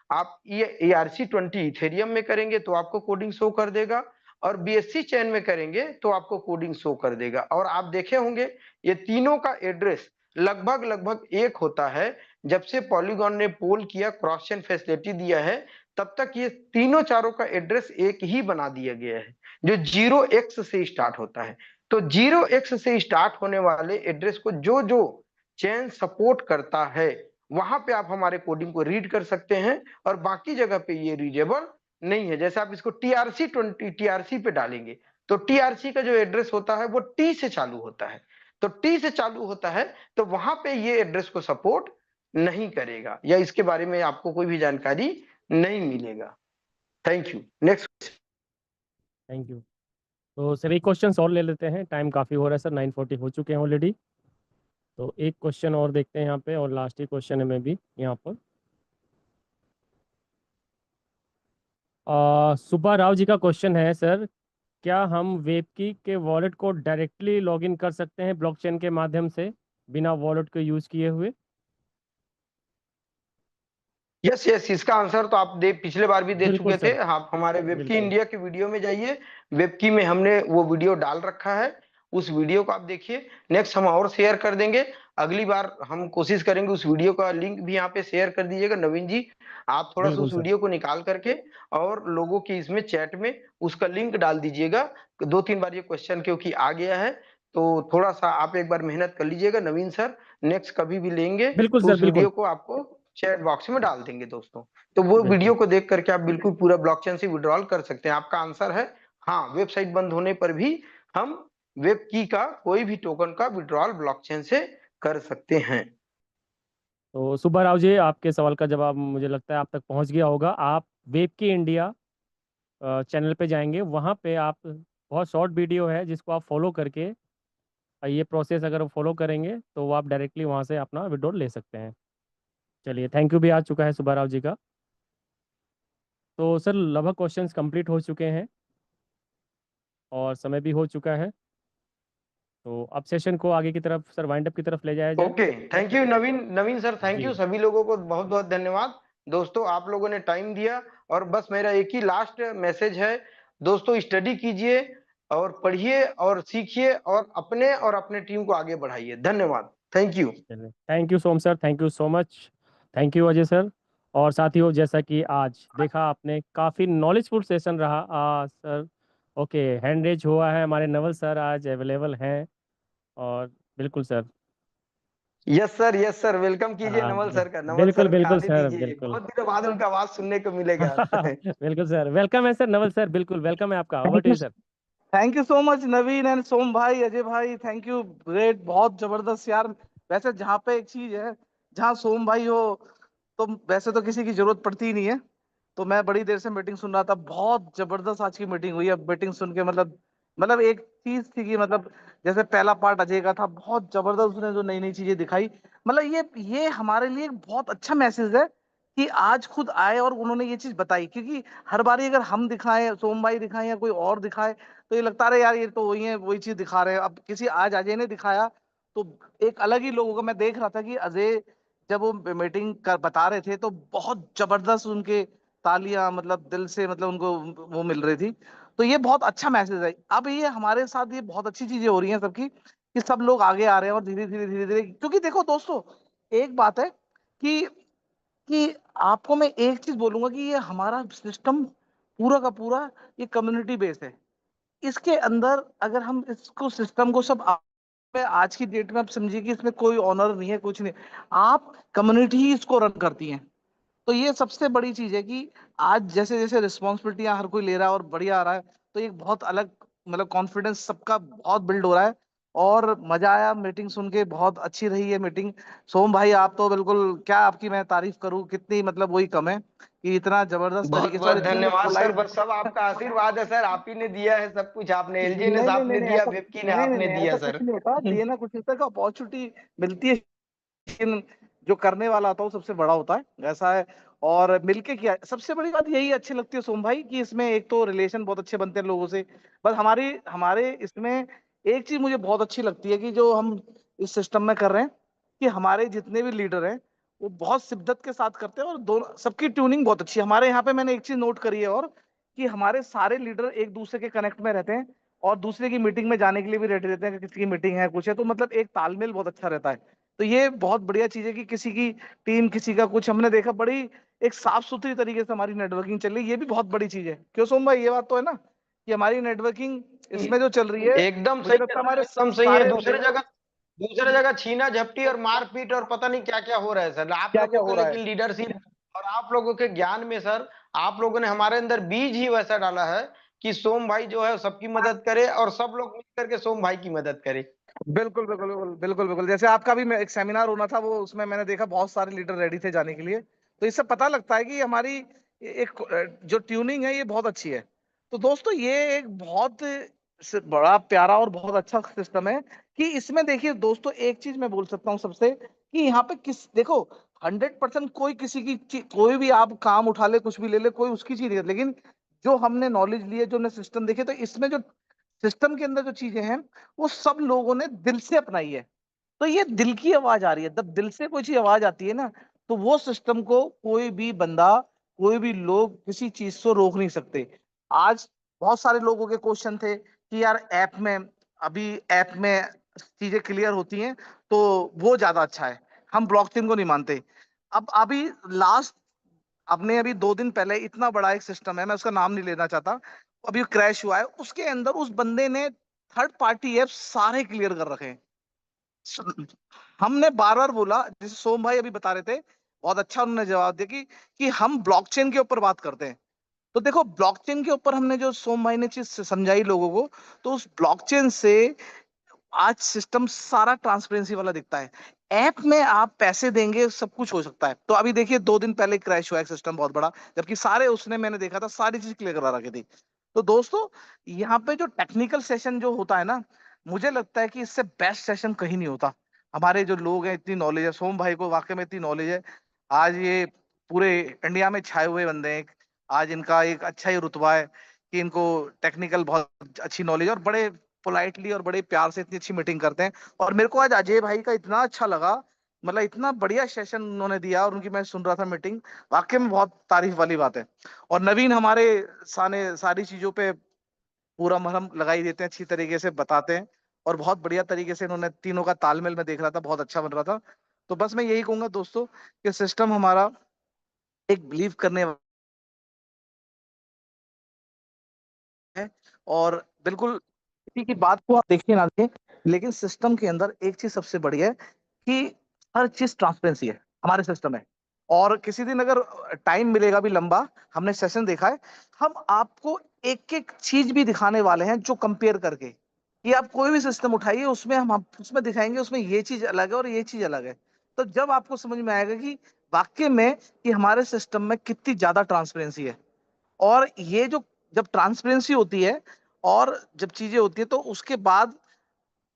आप ये ERC20 इथेरियम में करेंगे तो आपको कोडिंग शो कर देगा, और बीएससी चैन में करेंगे तो आपको कोडिंग शो कर देगा। और आप देखे होंगे, ये तीनों का एड्रेस लगभग लगभग एक होता है। जब से पॉलीगॉन ने पोल किया, क्रॉस चेन फैसिलिटी दिया है, तब तक ये तीनों चारों का एड्रेस एक ही बना दिया गया है, जो 0x से स्टार्ट होता है। तो 0x से स्टार्ट होने वाले एड्रेस को जो जो चैन सपोर्ट करता है, वहां पे आप हमारे कोडिंग को रीड कर सकते हैं, और बाकी जगह पे ये रीडेबल नहीं है। जैसे आप इसको टीआरसी पे डालेंगे, तो टीआरसी का जो एड्रेस होता है वो टी से चालू होता है, तो टी से चालू होता है, तो वहां पे ये एड्रेस को सपोर्ट नहीं करेगा, या इसके बारे में आपको कोई भी जानकारी नहीं मिलेगा। Thank you. Next. Thank you. तो सर एक क्वेश्चन और ले लेते हैं, टाइम काफ़ी हो रहा है सर, 9:40 हो चुके हैं ऑलरेडी। तो एक क्वेश्चन और देखते हैं यहाँ पे, और लास्ट ही क्वेश्चन है मैं भी यहाँ पर। सुब्बा राव जी का क्वेश्चन है सर, क्या हम वेबकी के वॉलेट को डायरेक्टली लॉगिन कर सकते हैं ब्लॉकचेन के माध्यम से बिना वॉलेट को यूज़ किए हुए? यस यस, इसका आंसर तो आप पिछले बार भी दे बिल्कुल चुके थे। सर, आप हमारे वेबकी बिल्कुल इंडिया के वीडियो में जाइए, वेबकी में हमने वो वीडियो डाल रखा है, उस वीडियो को आप देखिए। नेक्स्ट हम और शेयर कर देंगे, अगली बार हम कोशिश करेंगे उस वीडियो का लिंक भी यहाँ पे शेयर कर दीजिएगा। नवीन जी, आप थोड़ा सा बिल्कुल उस सर। वीडियो को निकाल करके और लोगों की इसमें चैट में उसका लिंक डाल दीजिएगा। 2-3 बार ये क्वेश्चन क्योंकि आ गया है, तो थोड़ा सा आप एक बार मेहनत कर लीजिएगा। नवीन सर नेक्स्ट कभी भी लेंगे बिल्कुल तो सर, उस बिल्कुल वीडियो को आपको चैट बॉक्स में डाल देंगे दोस्तों। तो वो बिल्कुल। वीडियो को देख करके आप बिल्कुल पूरा ब्लॉकचेन से विड्रॉल कर सकते हैं। आपका आंसर है हाँ, वेबसाइट बंद होने पर भी हम वेब की का कोई भी टोकन का विड्रॉल ब्लॉकचेन से कर सकते हैं। तो सुब्बा राव जी, आपके सवाल का जवाब मुझे लगता है आप तक पहुंच गया होगा। आप वेबकी इंडिया चैनल पे जाएंगे, वहाँ पे आप बहुत शॉर्ट वीडियो है जिसको आप फॉलो करके ये प्रोसेस अगर फॉलो करेंगे तो वो आप डायरेक्टली वहाँ से अपना विड्रॉल ले सकते हैं। चलिए, थैंक यू भी आ चुका है सुब्बा राव जी का। तो सर लगभग क्वेश्चंस कंप्लीट हो चुके हैं और समय भी हो चुका है, तो अब सेशन को आगे की तरफ सर, वाइंड अप की तरफ ले जाया जाए। Okay, thank you Naveen. Naveen sir thank ji you, सभी लोगों को बहुत बहुत धन्यवाद। दोस्तों आप लोगों ने टाइम दिया, और बस मेरा एक ही लास्ट मैसेज है, दोस्तों स्टडी कीजिए और पढ़िए और सीखिए और अपने टीम को आगे बढ़ाइए। धन्यवाद, थैंक यू। चलिए, thank you Som sir, thank you so much. Thank you Ajay sir. और साथियों, जैसा कि आज देखा आपने, काफ़ी नॉलेजफुल सेशन रहा सर। ओके, हैंड रेज हुआ है, हमारे नवल सर आज अवेलेबल हैं। और बिल्कुल सर। यस सर, वेलकम कीजिए हाँ, नवल सर का। नवल बिल्कुल सर को बिल्कुल आने सर, दीजिए, बिल्कुल। बहुत दिनों बाद उनका आवाज सुनने को मिलेगा। बिल्कुल सर, वेलकम है सर नवल सर, बिल्कुल वेलकम है आपका। Over thank to you you sir. Thank you so much Naveen and Som भाई, अजय भाई, थैंक यू। ग्रेट, बहुत जबरदस्त यार। वैसे जहाँ पे एक चीज है, जहाँ सोम भाई हो तो वैसे तो किसी की जरूरत पड़ती ही नहीं है। तो मैं बड़ी देर से मीटिंग सुन रहा था, बहुत जबरदस्त आज की मीटिंग हुई है। मीटिंग सुन के मतलब एक चीज थी कि जैसे पहला पार्ट अजय का था, बहुत जबरदस्त, उसने जो नई नई चीजें दिखाई। ये हमारे लिए एक बहुत अच्छा मैसेज है कि आज खुद आए और उन्होंने ये चीज बताई। क्योंकि हर बारी अगर हम दिखाएं, सोम भाई दिखाएं या कोई और दिखाए, तो ये लगता रहे यार ये तो वही है, वही चीज दिखा रहे हैं। अब किसी आज अजय ने दिखाया तो एक अलग ही लोगों का, मैं देख रहा था कि अजय जब वो मीटिंग कर बता रहे थे तो बहुत जबरदस्त उनके तालियां, मतलब दिल से, मतलब उनको वो मिल रही थी। तो ये बहुत अच्छा मैसेज है। अब ये हमारे साथ ये बहुत अच्छी चीजें हो रही हैं सबकी, कि सब लोग आगे आ रहे हैं और धीरे धीरे धीरे धीरे। क्योंकि देखो दोस्तों, एक बात है कि आपको मैं एक चीज बोलूंगा कि ये हमारा सिस्टम पूरा का पूरा ये कम्युनिटी बेस है। इसके अंदर अगर हम इसको सिस्टम को सब में आज की डेट में आप समझिए कि इसमें कोई ऑनर नहीं है, कुछ नहीं। आप कम्युनिटी ही इसको रन करती है। तो ये सबसे बड़ी चीज है कि आज जैसे जैसे रिस्पॉन्सिबिलिटियां हर कोई ले रहा है और बढ़िया आ रहा है, तो एक बहुत अलग, मतलब कॉन्फिडेंस सबका बहुत बिल्ड हो रहा है। और मजा आया मीटिंग सुन के, बहुत अच्छी रही है मीटिंग। सोम भाई आप तो बिल्कुल, क्या आपकी मैं तारीफ करूं, कितनी, मतलब वही कम है कि इतना जबरदस्त बहुत तरीके से और बहुत इतने धन्यवाद सर, पोलाइट। बस सब आपका आशीर्वाद है सर, आप ही ने दिया है सब कुछ। आपने एलजी ने नहीं नहीं नहीं आपने नहीं, दिया, ऐसा वेबकी ने नहीं नहीं आपने नहीं, दिया ऐसा कुछ सर। नहीं होता। दिए ना कुछ होता है, अपॉर्चुनिटी मिलती है, लेकिन जो करने वाला होता है वो सबसे बड़ा होता है, ऐसा है। और मिलके किया, सबसे बड़ी बात यही अच्छी लगती है सोम भाई, कि इसमें एक तो रिलेशन बहुत अच्छे बनते हैं लोगों से। बस हमारी हमारे इसमें एक चीज मुझे बहुत अच्छी लगती है कि जो हम इस सिस्टम में कर रहे हैं, कि हमारे जितने भी लीडर हैं वो बहुत शिद्दत के साथ करते हैं, और दोनों सबकी ट्यूनिंग बहुत अच्छी है हमारे यहाँ पे। मैंने एक चीज नोट करी है, और कि हमारे सारे लीडर एक दूसरे के कनेक्ट में रहते हैं, और दूसरे की मीटिंग में जाने के लिए भी रेडी रहते हैं कि किसी की मीटिंग है, कुछ है, तो मतलब एक तालमेल बहुत अच्छा रहता है। तो ये बहुत बढ़िया चीज है कि किसी की टीम, किसी का कुछ, हमने देखा बड़ी एक साफ सुथरी तरीके से हमारी नेटवर्किंग चल रही है। ये भी बहुत बड़ी चीज है, क्यों सोम भाई? ये बात तो है ना कि हमारी नेटवर्किंग इसमें जो चल रही है, एकदम मुझे सही है लगता है सर, हमारे एकदम सही है। सारे दूसरे जगह छीना झपटी और मारपीट और पता नहीं क्या क्या हो रहा है सर, आप क्या क्या लोगों हो के रहा है। लेकिन लीडरशिप और आप लोगों के ज्ञान में सर, आप लोगों ने हमारे अंदर बीज ही वैसा डाला है कि सोम भाई जो है सबकी मदद करे और सब लोग मिल करके सोम भाई की मदद करे। बिल्कुल बिल्कुल बिल्कुल बिल्कुल बिल्कुल। जैसे आपका भी एक सेमिनार होना था, वो उसमें मैंने देखा बहुत सारे लीडर रेडी थे जाने के लिए। तो इससे पता लगता है कि हमारी एक जो ट्यूनिंग है ये बहुत अच्छी है। तो दोस्तों, ये एक बहुत बड़ा प्यारा और बहुत अच्छा सिस्टम है कि इसमें देखिए दोस्तों, एक चीज मैं बोल सकता हूँ सबसे, कि यहाँ पे किस देखो 100% कोई किसी की कोई भी आप काम उठा ले, कुछ भी ले ले, कोई उसकी चीज नहीं है, लेकिन जो हमने नॉलेज ली है, जो हमने सिस्टम देखे, तो इसमें जो सिस्टम के अंदर जो चीजें हैं वो सब लोगों ने दिल से अपनाई है। तो ये दिल की आवाज आ रही है, जब दिल से कोई चीज आवाज आती है ना, तो वो सिस्टम को कोई भी बंदा, कोई भी लोग किसी चीज से रोक नहीं सकते। आज बहुत सारे लोगों के क्वेश्चन थे कि यार ऐप में, अभी ऐप में चीजें क्लियर होती हैं तो वो ज्यादा अच्छा है, हम ब्लॉकचेन को नहीं मानते। अब अभी लास्ट, आपने अभी 2 दिन पहले इतना बड़ा एक सिस्टम है, मैं उसका नाम नहीं लेना चाहता, अभी क्रैश हुआ है, उसके अंदर उस बंदे ने थर्ड पार्टी ऐप सारे क्लियर कर रखे हैं। हमने बार बार बोला, जैसे सोम भाई अभी बता रहे थे, बहुत अच्छा उन्होंने जवाब दिया कि हम ब्लॉकचेन के ऊपर बात करते हैं। तो देखो ब्लॉकचेन के ऊपर हमने जो सोम भाई ने चीज समझाई लोगों को, तो उस ब्लॉकचेन से आज सिस्टम सारा ट्रांसपेरेंसी वाला दिखता है। ऐप में आप पैसे देंगे, सब कुछ हो सकता है। तो अभी देखिए 2 दिन पहले क्रैश हुआ एक सिस्टम बहुत बड़ा, जबकि सारे उसने, मैंने देखा था, सारी चीज क्लियर करा रखी थी। तो दोस्तों, यहाँ पे जो टेक्निकल सेशन जो होता है ना, मुझे लगता है कि इससे बेस्ट सेशन कहीं नहीं होता। हमारे जो लोग हैं, इतनी नॉलेज है, सोम भाई को वाकई में इतनी नॉलेज है। आज ये पूरे इंडिया में छाए हुए बंदे हैं। आज इनका एक अच्छा ही रुतबा है कि इनको टेक्निकल बहुत अच्छी नॉलेज, और बड़े पोलाइटली और बड़े प्यार से इतनी अच्छी मीटिंग करते हैं। और मेरे को आज अजय भाई का इतना अच्छा लगा, मतलब इतना बढ़िया सेशन उन्होंने दिया, और उनकी मैं सुन रहा था मीटिंग, वाकई में बहुत तारीफ वाली बात है। और नवीन हमारे सारी चीजों पे पूरा मरहम लगाई देते हैं, अच्छी तरीके से बताते हैं, और बहुत बढ़िया तरीके से इन्होंने तीनों का तालमेल मैं देख रहा था, बहुत अच्छा बन रहा था। तो बस मैं यही कहूंगा दोस्तों कि सिस्टम हमारा एक बिलीव करने वाला है। और बिल्कुल किसी की बात को आप देखिए ना देखें, लेकिन सिस्टम के अंदर एक चीज सबसे बढ़िया है कि हर चीज ट्रांसपेरेंसी है हमारे सिस्टम में। और किसी दिन अगर टाइम मिलेगा भी लंबा, हमने सेशन देखा है, हम आपको एक एक चीज भी दिखाने वाले हैं जो कंपेयर करके, कि आप कोई भी सिस्टम उठाइए, उसमें हम उसमें दिखाएंगे, उसमें ये चीज अलग है और ये चीज अलग है। तो जब आपको समझ में आएगा कि वाकई में कि हमारे सिस्टम में कितनी ज्यादा ट्रांसपेरेंसी है। और ये जो, जब ट्रांसपेरेंसी होती है और जब चीजें होती है, तो उसके बाद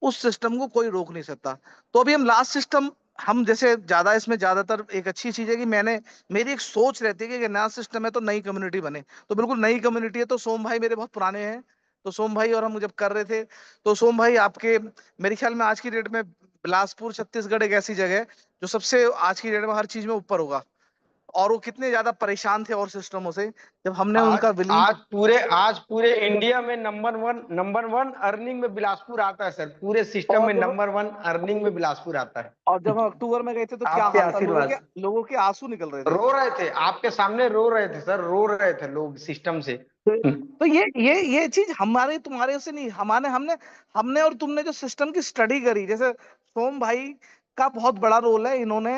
उस सिस्टम को कोई रोक नहीं सकता। तो अभी हम लास्ट सिस्टम, हम जैसे ज्यादा इसमें, ज्यादातर एक अच्छी चीज है कि मेरी एक सोच रहती है कि नया सिस्टम है तो नई कम्युनिटी बने। तो बिल्कुल नई कम्युनिटी है, तो सोम भाई मेरे बहुत पुराने हैं। तो सोम भाई और हम जब कर रहे थे, तो सोम भाई आपके, मेरे ख्याल में आज की डेट में बिलासपुर छत्तीसगढ़ एक ऐसी जगह है जो सबसे आज की डेट में हर चीज में ऊपर होगा। और वो कितने ज्यादा परेशान थे और सिस्टमों से, जब हमने आज उनका विलीन, आज पूरे इंडिया में नंबर वन अर्निंग में बिलासपुर आता है सर। पूरे सिस्टम और में जब नंबर वन अर्निंग में बिलासपुर आता और है। जब हम अक्टूबर में गए थे तो क्या आपके हाल था, आशीर्वाद से लोगों के आंसू निकल रहे थे। रो रहे थे, आपके सामने रो रहे थे सर, रो रहे थे लोग सिस्टम से। तो ये चीज हमारे तुम्हारे से नहीं, हमारे हमने हमने और तुमने जो सिस्टम की स्टडी करी, जैसे सोम भाई का बहुत बड़ा रोल है, इन्होंने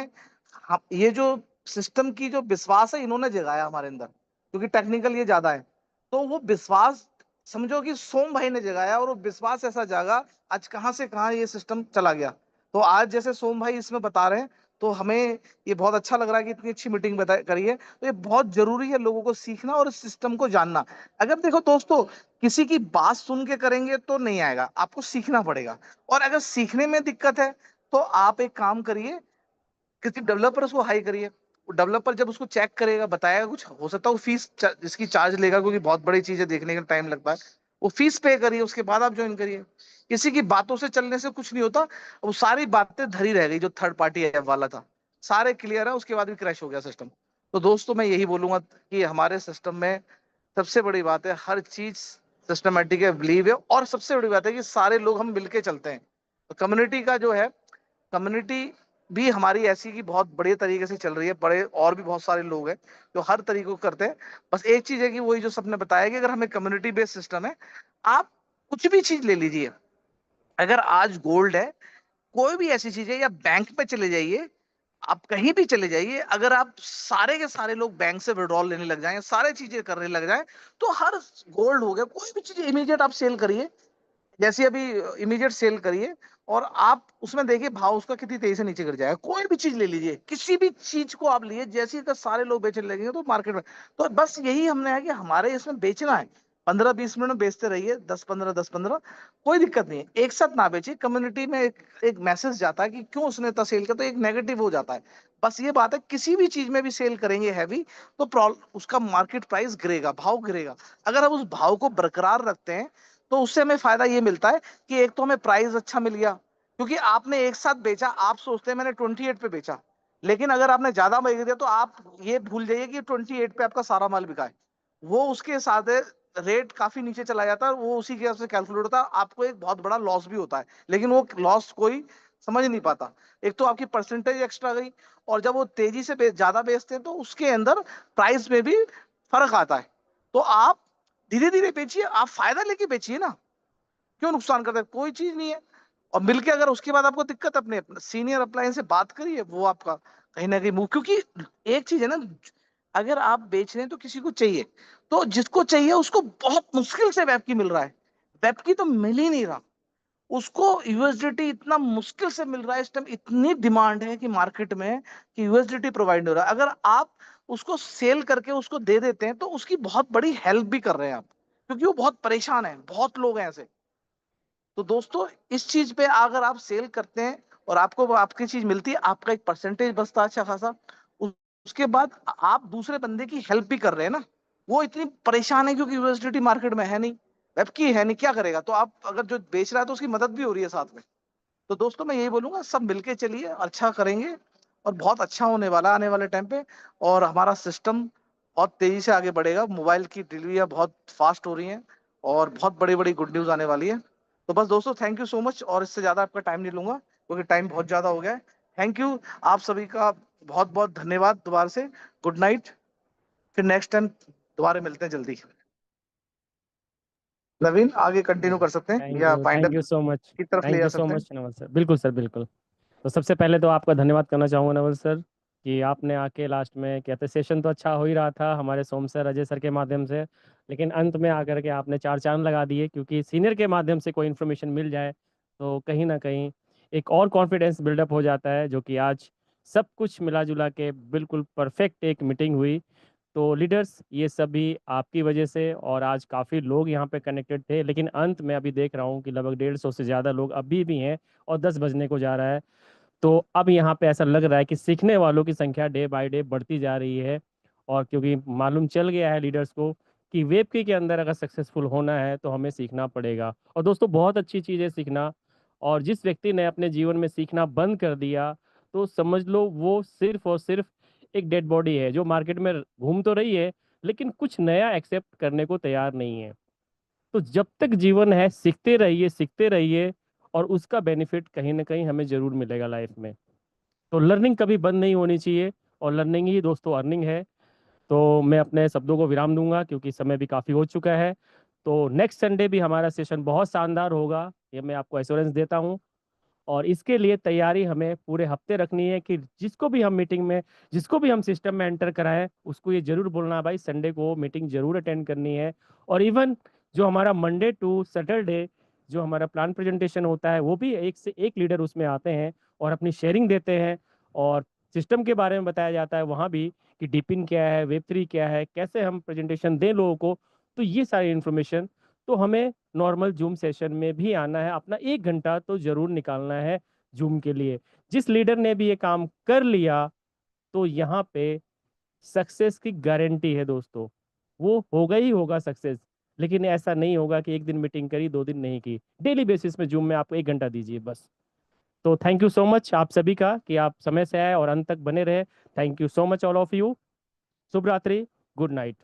ये जो सिस्टम की जो विश्वास है, इन्होंने जगाया हमारे अंदर, क्योंकि टेक्निकल ये ज्यादा है। तो वो विश्वास समझो कि सोम भाई ने जगाया, और वो विश्वास ऐसा जागा, आज कहाँ से कहाँ ये सिस्टम चला गया। तो आज जैसे सोम भाई इसमें बता रहे हैं, तो हमें ये बहुत अच्छा लग रहा है कि इतनी अच्छी मीटिंग बता करी है। तो ये बहुत जरूरी है लोगों को सीखना और इस सिस्टम को जानना। अगर देखो दोस्तों, किसी की बात सुन के करेंगे तो नहीं आएगा, आपको सीखना पड़ेगा। और अगर सीखने में दिक्कत है, तो आप एक काम करिए, किसी डेवलपर को हाई करिए। डेवलपर जब उसको चेक करेगा, बताएगा, कुछ हो सकता है वो फीस जिसकी चार्ज लेगा, क्योंकि बहुत बड़ी चीजें देखने का टाइम लगता है, वो फीस पे करिए, उसके बाद आप ज्वाइन करिए। किसी की बातों से चलने से कुछ नहीं होता। वो सारी बातें धरी रह गई, जो थर्ड पार्टी ऐप वाला था, सारे क्लियर है, उसके बाद भी क्रैश हो गया सिस्टम। तो दोस्तों मैं यही बोलूंगा कि हमारे सिस्टम में सबसे बड़ी बात है, हर चीज सिस्टमेटिक है, बिलीव है, और सबसे बड़ी बात है कि सारे लोग हम मिलके चलते हैं। तो कम्युनिटी का जो है, कम्युनिटी भी हमारी ऐसी की बहुत बढ़िया तरीके से चल रही है। बड़े और भी बहुत सारे लोग हैं जो हर तरीके को करते हैं। बस एक चीज है कि वही जो सबने बताया कि अगर हमें कम्युनिटी बेस्ड सिस्टम है, आप कुछ भी चीज ले लीजिए। अगर आज गोल्ड है, कोई भी ऐसी चीज है, या बैंक में चले जाइए, आप कहीं भी चले जाइए, अगर आप सारे के सारे लोग बैंक से विड्रॉल लेने लग जाएं, सारे चीजें करने लग जाएं, तो हर गोल्ड हो गया, कोई भी चीज इमीडिएट आप सेल करिए, जैसे अभी इमीडिएट सेल करिए, और आप उसमें देखिए भाव उसका कितनी तेजी से नीचे गिर जाएगा। कोई भी चीज ले लीजिए, किसी भी चीज को आप लिए, जैसे ही अगर सारे लोग बेचने लगेंगे तो मार्केट में, तो बस यही हमने है कि हमारे इसमें बेचना है। 15-20 मिनट में बेचते रहिए, 10-15 कोई दिक्कत नहीं है। एक साथ ना बेचिए, कम्युनिटी में एक मैसेज जाता है कि क्यों उसने इतना सेल किया, तो एक नेगेटिव हो जाता है। बस ये बात है, किसी भी चीज में भी सेल करेंगे हैवी तो उसका मार्केट प्राइस गिरेगा, भाव गिरेगा। अगर हम उस भाव को बरकरार रखते हैं तो उससे हमें फायदा ये मिलता है कि एक तो हमें प्राइस अच्छा मिल गया, क्योंकि आपने एक साथ बेचा, आप सोचते हैं मैंने 28 पे बेचा, लेकिन अगर आपने ज्यादा बेच दिया तो आप ये भूल जाइए कि 28 पे आपका सारा माल बिका है। वो उसके साथ रेट काफी नीचे चला जाता है, वो उसी के हिसाब से कैलकुलेट होता है, आपको एक बहुत बड़ा लॉस भी होता है, लेकिन वो लॉस कोई समझ नहीं पाता। एक तो आपकी परसेंटेज एक्स्ट्रा गई, और जब वो तेजी से ज्यादा बेचते हैं तो उसके अंदर प्राइस में भी फर्क आता है। तो आप धीरे धीरे बेचिए, आप फायदा लेके बेचिए ना, क्यों नुकसान करते हैं, कोई चीज नहीं है। और मिलके अगर उसके बाद आपको दिक्कत, अपने सीनियर अपलायंस से बात करिए, वो आपका कहीं ना कहीं मूव, क्योंकि एक चीज है ना, अगर आप बेच रहे हैं तो किसी को चाहिए, तो जिसको चाहिए उसको बहुत मुश्किल से वेब की मिल रहा है, वेब की तो मिल ही नहीं रहा, उसको यूएसडीटी इतना मुश्किल से मिल रहा है इस टाइम, इतनी डिमांड है कि मार्केट में कि यूएसडीटी प्रोवाइड नहीं हो रहा है। अगर आप उसको सेल करके उसको दे देते हैं तो उसकी बहुत बड़ी हेल्प भी कर रहे हैं आप, क्योंकि वो बहुत परेशान है, बहुत लोग हैं ऐसे। तो दोस्तों, इस चीज पे अगर आप सेल करते हैं और आपको आपकी चीज मिलती है, आपका एक परसेंटेज बचता है अच्छा खासा, उसके बाद आप दूसरे बंदे की हेल्प भी कर रहे हैं ना। वो इतनी परेशान है क्योंकि यूनिवर्सिटी मार्केट में है नहीं, वेब की है नहीं, क्या करेगा, तो आप अगर जो बेच रहा है तो उसकी मदद भी हो रही है साथ में। तो दोस्तों, मैं यही बोलूंगा, सब मिलके चलिए, अच्छा करेंगे और बहुत अच्छा होने वाला आने वाले टाइम पे। और हमारा सिस्टम बहुत तेजी से आगे बढ़ेगा, मोबाइल की डिलीवरी बहुत फास्ट हो रही है और बहुत बड़ी बड़ी गुड न्यूज आने वाली है। तो बस दोस्तों, थैंक यू सो मच, और इससे ज्यादा आपका टाइम नहीं लूंगा क्योंकि टाइम बहुत ज्यादा हो गया है। थैंक यू, आप सभी का बहुत बहुत धन्यवाद दोबारा से। गुड नाइट, फिर नेक्स्ट टाइम दोबारा मिलते हैं जल्दी। नवीन, आगे कंटिन्यू कर सकते हैं या thank final you so much. की तरफ ले थैंक जा यू सो सकते हैं। मच नवल सर, बिल्कुल सर, बिल्कुल। तो सबसे पहले तो आपका धन्यवाद करना चाहूँगा नवल सर, कि आपने आके लास्ट में, कहते सेशन तो अच्छा हो ही रहा था हमारे सोम सर, अजय सर के माध्यम से, लेकिन अंत में आकर के आपने चार चांद लगा दिए, क्योंकि सीनियर के माध्यम से कोई इन्फॉर्मेशन मिल जाए तो कहीं ना कहीं एक और कॉन्फिडेंस बिल्डअप हो जाता है, जो कि आज सब कुछ मिला जुला के बिल्कुल परफेक्ट एक मीटिंग हुई। तो लीडर्स, ये सभी आपकी वजह से, और आज काफ़ी लोग यहाँ पे कनेक्टेड थे, लेकिन अंत में अभी देख रहा हूँ कि लगभग 150 से ज़्यादा लोग अभी भी हैं और 10 बजने को जा रहा है। तो अब यहाँ पे ऐसा लग रहा है कि सीखने वालों की संख्या डे बाय डे बढ़ती जा रही है, और क्योंकि मालूम चल गया है लीडर्स को कि वेब के अंदर अगर सक्सेसफुल होना है तो हमें सीखना पड़ेगा। और दोस्तों, बहुत अच्छी चीज़ है सीखना, और जिस व्यक्ति ने अपने जीवन में सीखना बंद कर दिया तो समझ लो वो सिर्फ और सिर्फ एक डेड बॉडी है, जो मार्केट में घूम तो रही है लेकिन कुछ नया एक्सेप्ट करने को तैयार नहीं है। तो जब तक जीवन है, सीखते रहिए, सीखते रहिए, और उसका बेनिफिट कहीं ना कहीं हमें जरूर मिलेगा लाइफ में। तो लर्निंग कभी बंद नहीं होनी चाहिए, और लर्निंग ही दोस्तों अर्निंग है। तो मैं अपने शब्दों को विराम दूंगा क्योंकि समय भी काफ़ी हो चुका है। तो नेक्स्ट संडे भी हमारा सेशन बहुत शानदार होगा, ये मैं आपको एश्योरेंस देता हूँ। और इसके लिए तैयारी हमें पूरे हफ्ते रखनी है कि जिसको भी हम मीटिंग में, जिसको भी हम सिस्टम में एंटर कराएं, उसको ये जरूर बोलना, भाई संडे को मीटिंग जरूर अटेंड करनी है। और इवन जो हमारा मंडे टू सैटरडे जो हमारा प्लान प्रेजेंटेशन होता है, वो भी एक से एक लीडर उसमें आते हैं और अपनी शेयरिंग देते हैं, और सिस्टम के बारे में बताया जाता है वहाँ भी कि डीपिन क्या है, वेब3 क्या है, कैसे हम प्रेजेंटेशन दें लोगों को। तो ये सारी इन्फॉर्मेशन तो हमें नॉर्मल जूम सेशन में भी आना है, अपना 1 घंटा तो जरूर निकालना है जूम के लिए। जिस लीडर ने भी ये काम कर लिया तो यहाँ पे सक्सेस की गारंटी है दोस्तों, वो होगा ही होगा सक्सेस। लेकिन ऐसा नहीं होगा कि एक दिन मीटिंग करी 2 दिन नहीं की, डेली बेसिस में जूम में आपको 1 घंटा दीजिए बस। तो थैंक यू सो मच आप सभी का कि आप समय से आए और अंत तक बने रहे। Thank you so much all of you. शुभ रात्रि, गुड नाइट।